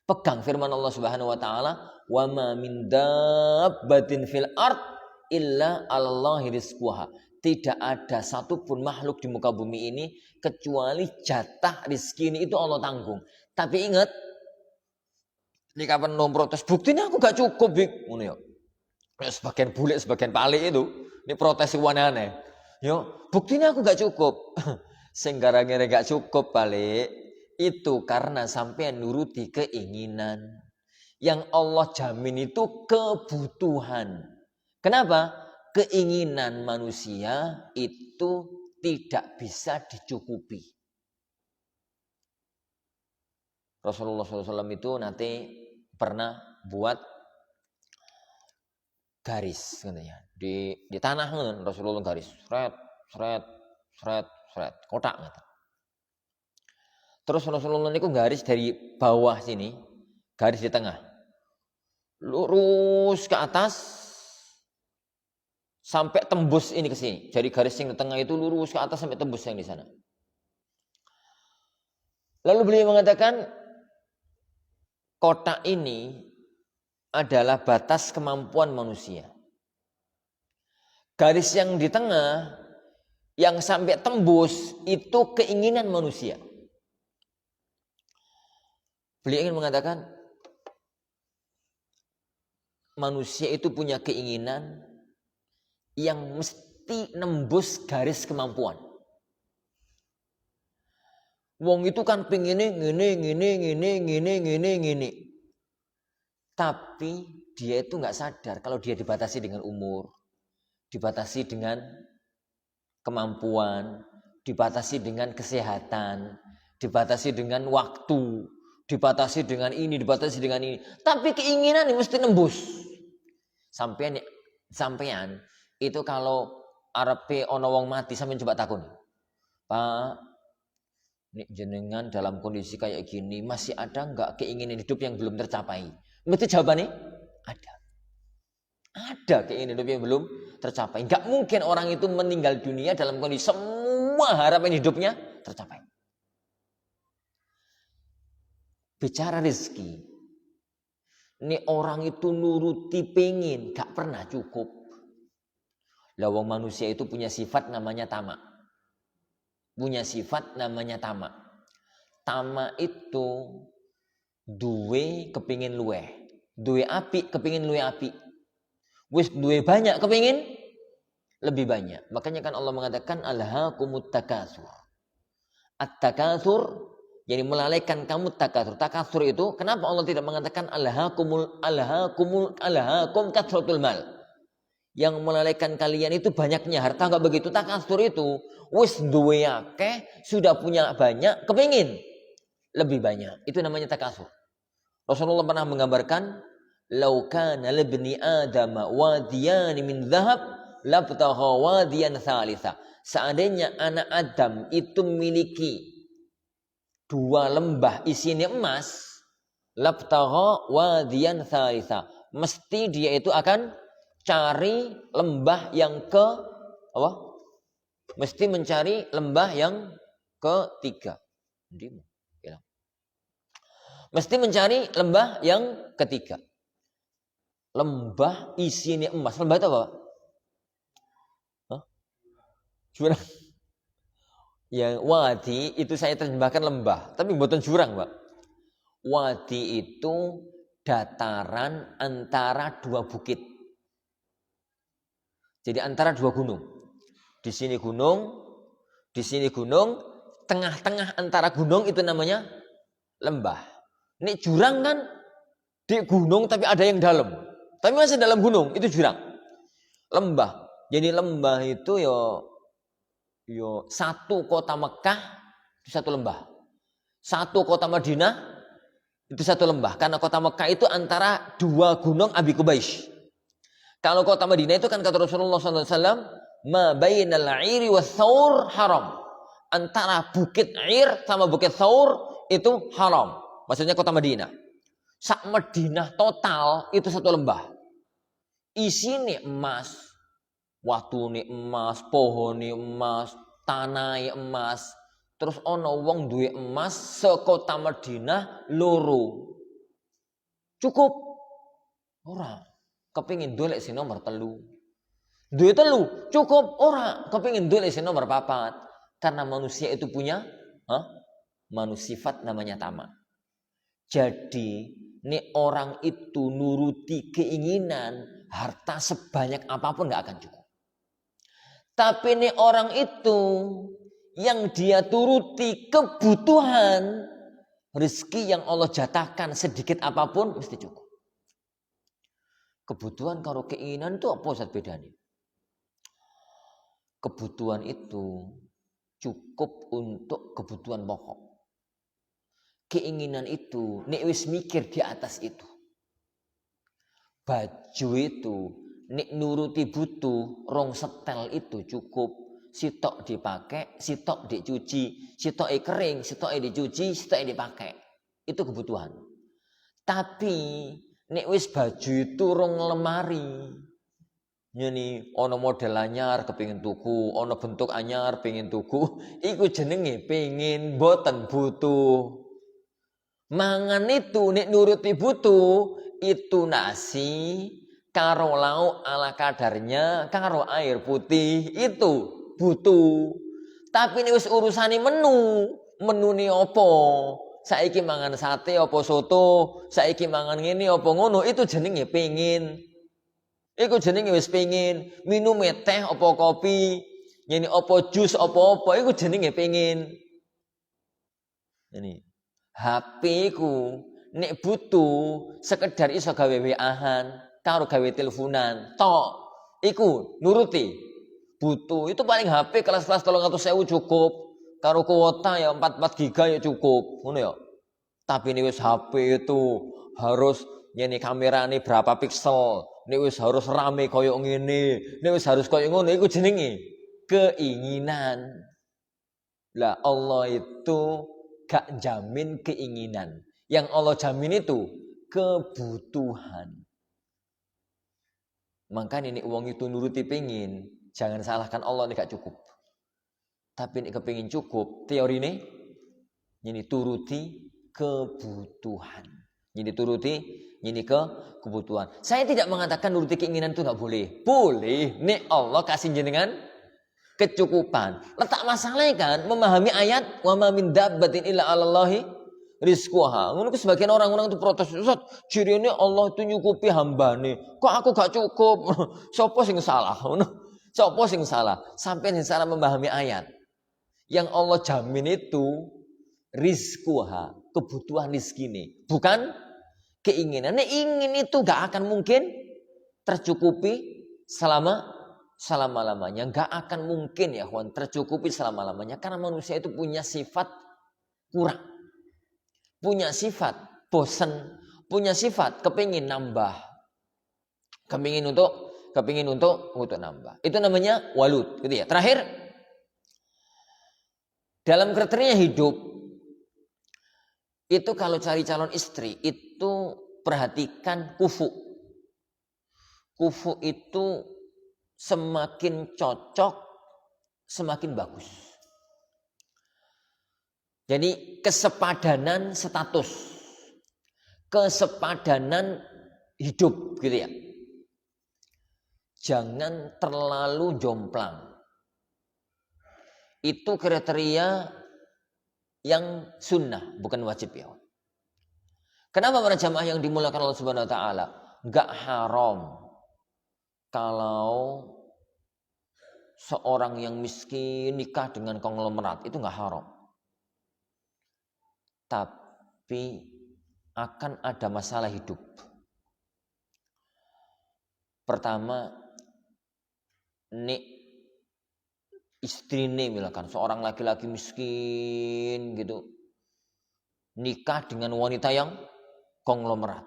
Pegang firman Allah Subhanahu wa taala, "Wa ma min dabbatin fil ard illa 'alallahi rizquha." Tidak ada satupun makhluk di muka bumi ini kecuali jatah rezeki ini itu Allah tanggung. Tapi ingat, ini kapan nom protes, buktinya aku gak cukup, Bik. Ngono ya. Sebagian bule, sebagian palik itu, ini protes aneh-aneh. Yo, buktinya aku gak cukup. Sing gara-gara gak cukup balik itu karena sampean nuruti keinginan. Yang Allah jamin itu kebutuhan. Kenapa? keinginan manusia itu tidak bisa dicukupi. Rasulullah SAW itu nanti pernah buat garis katanya di tanah kan, Rasulullah garis seret kotak gitu. Terus Rasulullah itu garis dari bawah sini, garis di tengah, lurus ke atas sampai tembus ini ke sini. Jadi garis yang di tengah itu lurus ke atas sampai tembus yang di sana. Lalu beliau mengatakan kotak ini adalah batas kemampuan manusia. Garis yang di tengah yang sampai tembus itu keinginan manusia. Beliau ingin mengatakan manusia itu punya keinginan yang mesti nembus garis kemampuan. Wong itu kan pengennya gini. Tapi dia itu nggak sadar kalau dia dibatasi dengan umur, dibatasi dengan kemampuan, dibatasi dengan kesehatan, dibatasi dengan waktu, dibatasi dengan ini, dibatasi dengan ini. Tapi keinginan ini mesti nembus. Sampean itu kalau arepe ono wong mati sampean coba takun. Pak, nek jenengan dalam kondisi kayak gini masih ada nggak keinginan hidup yang belum tercapai? Mesti jawabannya ada. Ada keinginan hidup yang belum tercapai. Nggak mungkin orang itu meninggal dunia dalam kondisi semua harapan hidupnya tercapai. Bicara rezeki, ini orang itu nuruti pengen, gak pernah cukup. Lawang manusia itu punya sifat namanya tamak. Punya sifat namanya tamak. Tamak itu duwe kepingin luweh. Duwe api kepingin luweh api. Wis duwe banyak kepingin lebih banyak. Makanya kan Allah mengatakan alhaakumut takatsur. At-takatsur jadi melalaikan kamu takatsur. Takatsur itu kenapa Allah tidak mengatakan alhaakum katsratul mal. Yang melalaikan kalian itu banyaknya harta, enggak begitu. Takatsur itu wis duwe akeh, sudah punya banyak, kepingin lebih banyak. Itu namanya takatsur. Rasulullah pernah menggambarkan lau kana libni adama wadiyan min dhahab labtagha wadiyan thalitha. Seandainya anak Adam itu memiliki 2 lembah isinya emas, labtagha wadiyan thalitha. Mesti dia itu akan cari lembah yang ke apa? Mesti mencari lembah yang ketiga. Mesti mencari lembah yang ketiga. Lembah isinya emas. Lembah itu apa? Hah? Jurang. Yang wadi itu saya terjemahkan lembah, tapi bukan jurang, Pak. Wadi itu dataran antara 2 bukit. Jadi antara 2 gunung. Di sini gunung, di sini gunung, tengah-tengah antara gunung itu namanya lembah. Ini jurang kan di gunung tapi ada yang dalam. Tapi masih dalam gunung, itu jurang. Lembah. Jadi lembah itu yo satu kota Mekah itu satu lembah. Satu kota Madinah itu satu lembah. Karena kota Mekah itu antara 2 gunung Abi Qubais. Kalau kota Madinah itu kan kata Rasulullah SAW, ma bainal 'iri was thawr haram. Antara bukit 'ir sama bukit thawr itu haram. Maksudnya kota Madinah. Sak Madinah total itu satu lembah. Isinya emas. Watune emas, pohone emas, tanah emas. Terus ono wong duwe emas sekota Madinah loro. Cukup? Ora. Kepingin dolek si nomor 3. Duwe 3, cukup? Ora. Kepingin dolek si nomor 4. Karena manusia itu punya manusia sifat namanya tamak. Jadi, nih orang itu nuruti keinginan, harta sebanyak apapun gak akan cukup. Tapi nih orang itu yang dia turuti kebutuhan, rezeki yang Allah jatahkan sedikit apapun mesti cukup. Kebutuhan karo keinginan itu apa Ustaz bedanya? kebutuhan itu cukup untuk kebutuhan pokok. Keinginan itu nek wis mikir di atas itu. Baju itu nek nuruti butuh rong setel itu cukup. Sitok dipakai, sitok dicuci, sitok kering, sitok dicuci, sitok dipakai. Itu kebutuhan. Tapi nek wis baju itu rong lemari. Nyeni ono model anyar kepengin tuku, ono bentuk anyar pengen tuku, iku jenenge pengen boten butuh. Mangan itu nek nuruti butuh itu nasi karo lauk ala kadarnya karo air putih itu butuh. Tapi nek wis urusane menu ni opo? Saiki mangan sate opo soto, saiki mangan ngene opo ngono, itu jenenge pengen. Iku jenenge wis pengen, minum teh opo kopi, ngene opo jus opo-opo, iku jenenge pengen. Ini HP ku nek butuh sekedar iso gawe WA-an karo gawe teleponan tok iku nuruti butuh. Itu paling HP kelas-kelas 300.000 cukup karo kuota ya 44 giga ya cukup ngono ya. Tapi ini wis HP itu harus nyeni kamerane berapa piksel, nek wis harus rame koyo ngene, nek wis harus koyo ngono, iku jenenge keinginan. Lah Allah itu gak jamin keinginan. Yang Allah jamin itu kebutuhan. Makanya ini uang itu nuruti pengin, jangan salahkan Allah ini gak cukup. Tapi ini kepingin cukup, teori ini turuti kebutuhan. Ini turuti ini kebutuhan. Saya tidak mengatakan nuruti keinginan itu gak boleh. Boleh, nek Allah kasih jenengan kecukupan. Letak masalahnya kan memahami ayat wa ma min dabbatin illa 'alallahi rizquha. Ngono sebagian orang-orang itu protes, Ustaz, jirine Allah itu nyukupi hambane. Kok aku gak cukup? Sopo sing salah? Sopo sing salah? Sampai sing salah memahami ayat. Yang Allah jamin itu rizquha, kebutuhan rizkine, bukan keinginan. Nek ingin itu gak akan mungkin tercukupi selama-lamanya. Gak akan mungkin ya kawan tercukupi selama-lamanya. Karena manusia itu punya sifat kurang. Punya sifat bosan. Punya sifat kepingin nambah. Kepingin untuk nambah. Itu namanya walud. Gitu ya. Terakhir, dalam kriteria hidup, itu kalau cari calon istri, itu perhatikan kufu. Kufu itu semakin cocok, semakin bagus. Jadi kesepadanan status, kesepadanan hidup gitu ya. Jangan terlalu jomplang. Itu kriteria yang sunnah, bukan wajib ya. Kenapa para jamaah yang dimuliakan Allah Subhanahu wa taala? Enggak haram kalau seorang yang miskin nikah dengan konglomerat, itu enggak haram. Tapi akan ada masalah hidup. Pertama, istri ini misalkan seorang laki-laki miskin gitu nikah dengan wanita yang konglomerat.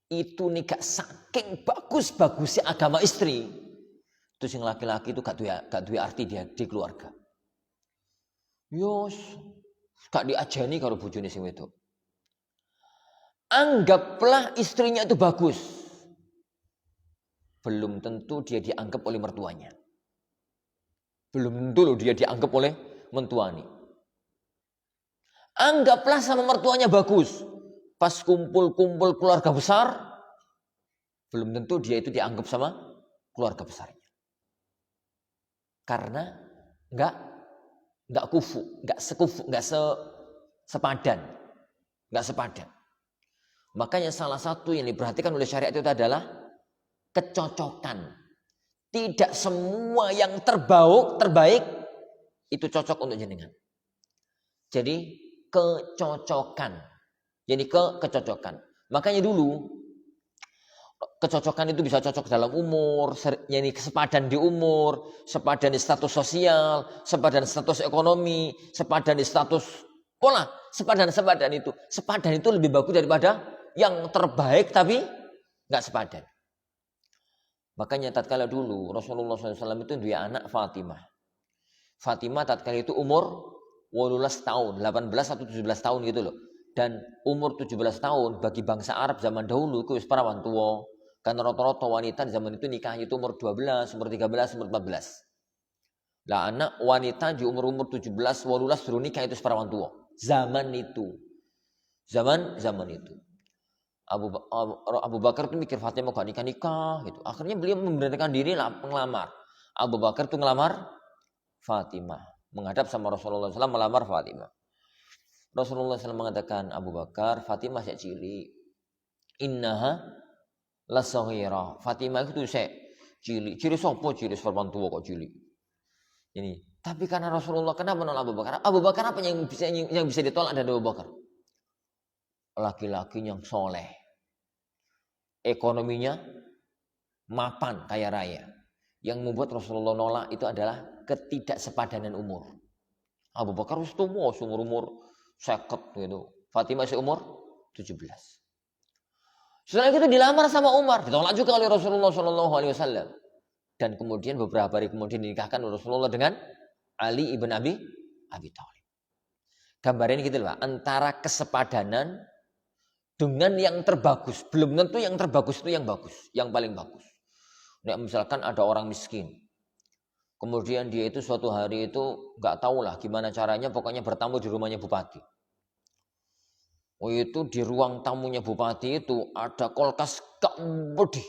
Itu nikah saking bagus-bagusnya agama istri. Terus yang laki-laki itu gak duwe arti dia di keluarga. Yos, gak diajani karo bojone sing wedok. Anggaplah istrinya itu bagus. Belum tentu dia dianggap oleh mertuanya. Belum tentu loh dia dianggap oleh mentuani. Anggaplah sama mertuanya bagus. Pas kumpul-kumpul keluarga besar, belum tentu dia itu dianggap sama keluarga besarnya. Karena enggak kufu, enggak sekufu, enggak sepadan. Enggak sepadan. Makanya salah satu yang diperhatikan oleh syariat itu adalah kecocokan. Tidak semua yang terbaik itu cocok untuk jenengan. Jadi kecocokan. Jadi kecocokan. Makanya dulu kecocokan itu bisa cocok dalam umur, yakni sepadan di umur, sepadan di status sosial, sepadan status ekonomi, sepadan di status pola, sepadan itu. Sepadan itu lebih bagus daripada yang terbaik tapi nggak sepadan. Makanya tatkala dulu Rasulullah SAW itu dia anak Fatimah. Fatimah tatkala itu umur 18 tahun, 18 atau 17 tahun gitu loh. Dan umur 17 tahun bagi bangsa Arab zaman dahulu itu perawan tua. Karena rata-rata wanita di zaman itu nikahnya itu umur 12, umur 13, umur 14. Lah anak wanita di umur 17, 18 suruh nikah itu perawan tua. Zaman itu. Zaman itu. Abu Bakar itu mikir Fatimah gak nikah gitu. Akhirnya beliau memberanikan diri ngelamar. Abu Bakar itu ngelamar Fatimah. Menghadap sama Rasulullah SAW melamar Fatimah. Rasulullah SAW mengatakan, Abu Bakar, Fatimah saya cilik. Innaha la saghira. Fatimah itu saya cilik. Cilik sopo cilik perempuan tua kok cilik. Ini. Tapi karena Rasulullah kenapa menolak Abu Bakar? Abu Bakar apa yang bisa ditolak dari Abu Bakar? Laki-laki yang soleh. Ekonominya mapan kaya raya. Yang membuat Rasulullah nolak itu adalah ketidaksepadanan umur. Abu Bakar harus tua, umur 50 gitu. Fatimah seumur 17. Setelah itu dilamar sama Umar, ditolak juga oleh Rasulullah SAW. Dan kemudian beberapa hari kemudian dinikahkan Rasulullah dengan Ali ibn Abi Thalib. Gambarnya gitu loh, antara kesepadanan dengan yang terbagus. Belum tentu yang terbagus itu yang bagus, yang paling bagus. Nah, misalkan ada orang miskin, kemudian dia itu suatu hari itu nggak tahu lah gimana caranya, pokoknya bertamu di rumahnya bupati. Oh itu di ruang tamunya bupati itu ada kulkas gede,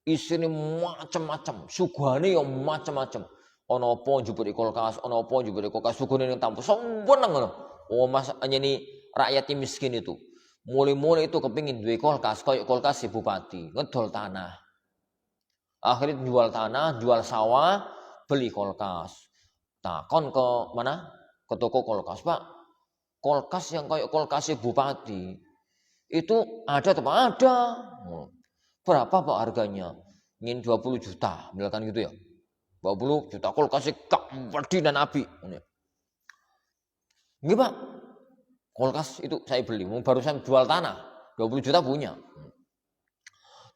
isinya macam-macam, suguhane yang macam-macam. Ono apa njupuk di kulkas, ono apa njupuk di kulkas, suguhane yang tamu, sempurna ngono. Oh mas, ini rakyat miskin itu, mulai-mulai itu kepingin duwe kulkas, kayak kulkas si bupati, ngedol tanah. Akhirnya jual tanah, jual sawah, beli kulkas. Takon ke mana? Ke toko kulkas, Pak. Kulkas yang kayak kulkas bupati itu ada atau ada? Berapa Pak harganya? Ingin 20 juta, misalkan gitu ya. 20 juta kulkas gede dan api. Nggih Pak. Kulkas itu saya beli, barusan jual tanah, 20 juta punya.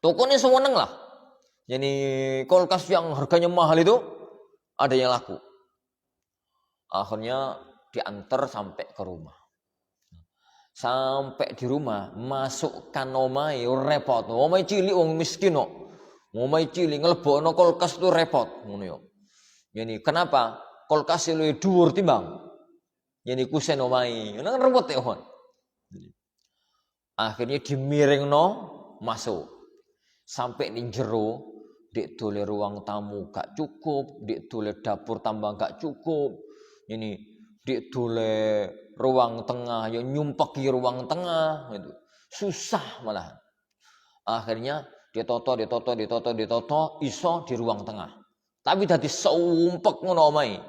Tokonya seneng lah. Jadi kulkas yang harganya mahal itu ada yang laku. Akhirnya diantar sampai ke rumah. Sampai di rumah, masukkan omai repot. Omai cilik wong miskin kok. Omai cilik nglebokno kulkas itu repot ngono yo. Yani kenapa? Kulkas luwih dhuwur timbang. Yani kusen omai. Nang repot ya, Hon. Akhirnya dimiringno masuk. Sampai ning jero, dik dole ruang tamu gak cukup, dik dole dapur tambah gak cukup. Ini dik dole ruang tengah, ya nyumpeki ruang tengah gitu. Susah malah. Akhirnya ditoto iso di ruang tengah. Tapi dadi sumpek ngono omahe.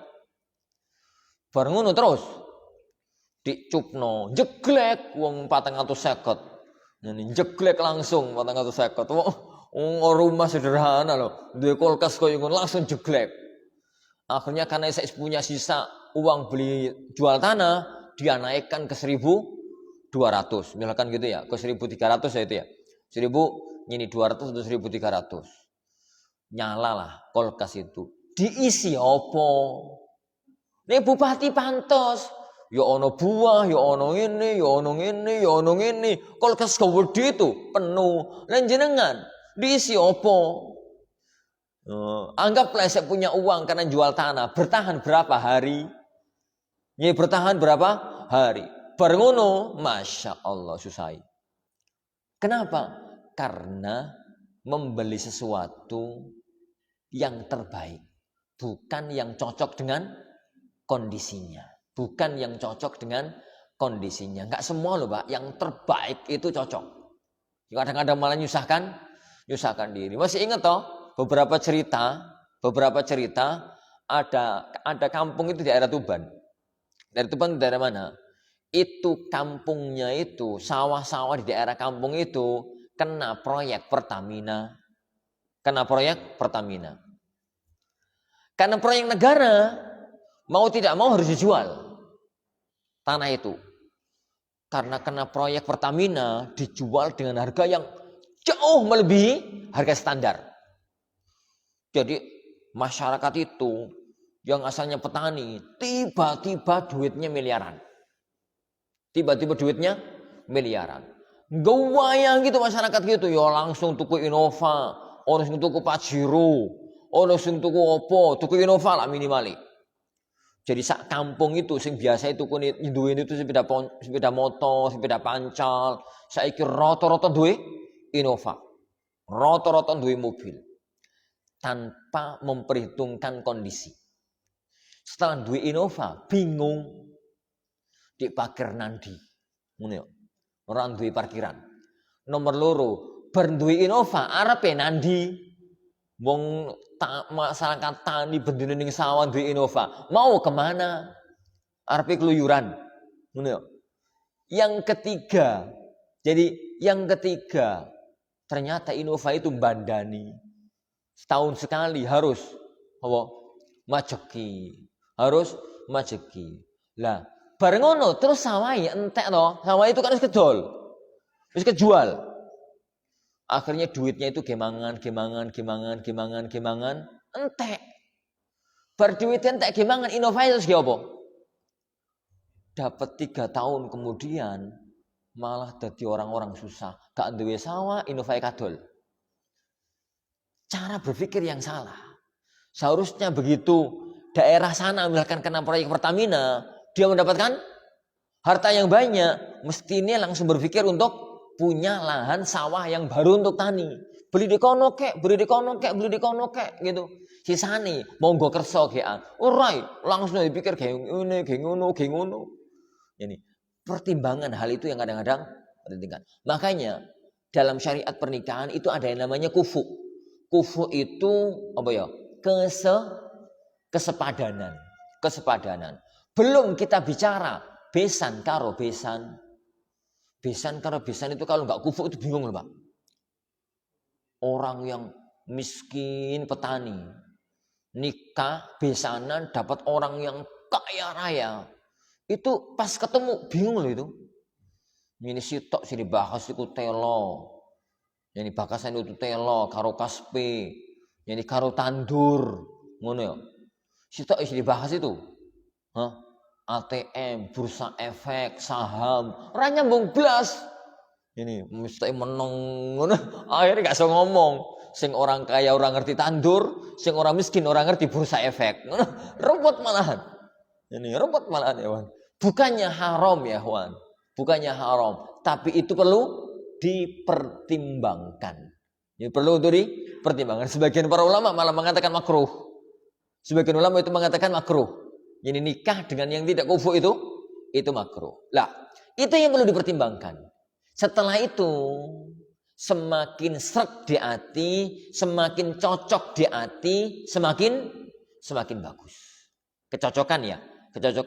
Bar ngono terus dicupno, jeglek wong 450. Nani jeglek langsung 450. Rumah sederhana loh, duwe kulkas koyo ngono langsung jeglek. Akhirnya karena saya punya sisa uang beli jual tanah, dia naikkan ke 1.200, misalkan gitu ya, ke 1.300 ya itu ya. 1.200 atau 1.300. Nyalalah kulkas itu. Diisi apa? Nih bupati pantos. Ya ono buah, ya ono ini, ya ono ini, ya ono ini. Kulkas gede itu penuh. Lan jenengan diisi apa? Anggaplah saya punya uang karena jual tanah, bertahan berapa hari? Ya bertahan berapa hari? Barengono, Masya Allah susah. Kenapa? Karena membeli sesuatu yang terbaik, bukan yang cocok dengan kondisinya, bukan yang cocok dengan kondisinya. Enggak semua loh, Pak, yang terbaik itu cocok. Kadang-kadang malah nyusahkan diri. Masih ingat toh beberapa cerita ada kampung itu di daerah Tuban. Dari Tuban daerah mana? Itu kampungnya itu, sawah-sawah di daerah kampung itu kena proyek Pertamina. Kena proyek Pertamina. Karena proyek negara, mau tidak mau harus dijual tanah itu. Karena kena proyek Pertamina, dijual dengan harga yang jauh melebihi harga standar. Jadi masyarakat itu yang asalnya petani, tiba-tiba duitnya miliaran. Tiba-tiba duitnya miliaran. Gawayang gitu masyarakat gitu, ya langsung tuku Innova, orang tuku Pajero, orang tuku Oppo, tuku Innova lah minimal. Jadi sak kampung itu sing biasa itu duwe itu sepeda motor, sepeda pancal, saiki rata-rata duwe Innova. Rata-rata duwe mobil. Tanpa memperhitungkan kondisi. Setelah duwe Innova, bingung di parkir nandi. Ngono ya. Ora duwe parkiran. Nomor loro, bar duwe Innova arepe nandi. Wong masyarakat tani bendino ning sawah duwe Innova, mau kemana? Arepe keluyuran. Ngono ya. Yang ketiga, ternyata Innova itu bandani. Setahun sekali harus majeki. Harus majeki. Lah, bareng ngono terus sawah entek to. Sawah itu kan wis kedol. Wis kejual. Akhirnya duitnya itu gemangan, entek. Bar duit entek gemangan, Innova terus ge apa? Dapat 3 tahun kemudian malah jadi orang-orang susah. Gak duwe sawah, Innova kadol. Cara berpikir yang salah. Seharusnya begitu daerah sana misalkan kena proyek Pertamina, dia mendapatkan harta yang banyak, mestinya langsung berpikir untuk punya lahan sawah yang baru untuk tani. Beli di kono kek gitu. Sisane monggo kerso gean. Alright, langsung dipikir kayak ngono. Ini pertimbangan hal itu yang kadang-kadang pentingkan. Makanya dalam syariat pernikahan itu ada yang namanya kufu. Kufu itu apa ya? Kesepadanan. Belum kita bicara besan karo besan. Besan karo besan itu kalau nggak kufu itu bingung loh Pak. Orang yang miskin petani nikah besanan dapat orang yang kaya raya. Itu pas ketemu bingung loh itu. Ini sitok sih dibahas itu telo. Yang bakasan itu telo karo kaspe. Yang karo tandur. Ngono ya. Sitok isi dibahas itu. ATM, bursa efek, saham. Ora nyambung blas. Ini mesti meneng ngono. Akhirnya gak iso ngomong. Sing orang kaya orang ngerti tandur, sing orang miskin orang ngerti bursa efek. Ngono. Rumput malahan. Ini rumput malahan ya, Wan. Bukannya haram ya, Wan. Bukannya haram, tapi itu perlu dipertimbangkan. Ini perlu untuk dipertimbangkan. Sebagian para ulama malah mengatakan makruh. Sebagian ulama itu mengatakan makruh. Jadi nikah dengan yang tidak kufu itu makruh. Lah, itu yang perlu dipertimbangkan. Setelah itu semakin sreg di hati, semakin cocok di hati, semakin bagus. Kecocokan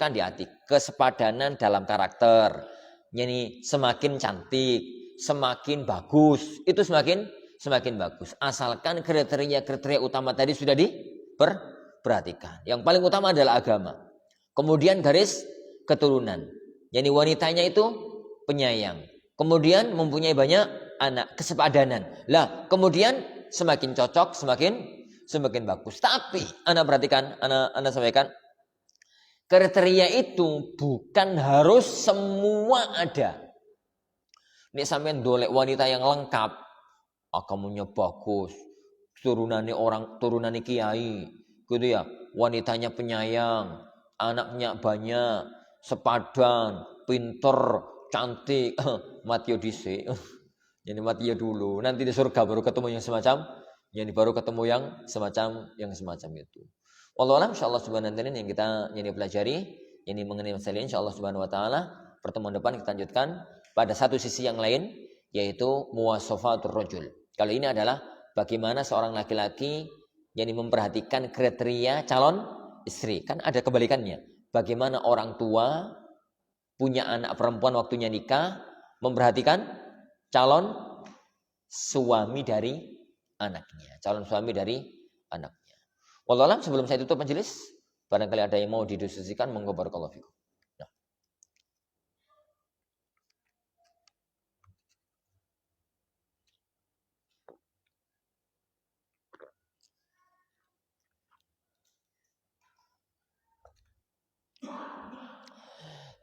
di hati, kesepadanan dalam karakter. Jadi semakin cantik, semakin bagus, itu semakin bagus. Asalkan kriteria utama tadi sudah diperhatikan. Yang paling utama adalah agama. Kemudian garis keturunan. Yani wanitanya itu penyayang. Kemudian mempunyai banyak anak, kesepadanan. Lah, kemudian semakin cocok, semakin bagus. Tapi Anda perhatikan, Anda sampaikan, kriteria itu bukan harus semua ada. Nek sampean dolek wanita yang lengkap, agamunya bagus, turunannya kiai, gitu ya. Wanitanya penyayang, anaknya banyak, sepadan, pinter, cantik, mati dhisik. Jadi mati dulu. Nanti di surga baru ketemu yang semacam, baru ketemu yang semacam itu. Wallahu a'lam. Insyaallah subhanahu wa ta'ala yang kita pelajari mengenai masalah ini insyaallah subhanahu wa ta'ala pertemuan depan kita lanjutkan pada satu sisi yang lain yaitu muwasafatur rajul. Kalau ini adalah bagaimana seorang laki-laki memperhatikan kriteria calon istri. Kan ada kebalikannya. Bagaimana orang tua punya anak perempuan waktunya nikah memperhatikan calon suami dari anaknya, calon suami dari anaknya. Wallahu a'lam, sebelum saya tutup majelis, barangkali ada yang mau didiskusikan, monggo barakallahu fikum. Nah.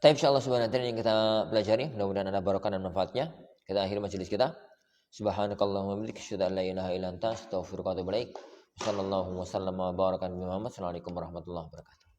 Tapi insyaallah subhanahu wa ta'ala yang kita pelajari, mudah-mudahan ada barokah dan manfaatnya. Kita akhiri majelis kita. Subhanakallahumma wa bihamdika asyhadu an la ilaha illa anta astaghfiruka wa atubu ilaik. Sallallahu wasallam wa baraka Muhammad. Assalamualaikum warahmatullahi wabarakatuh.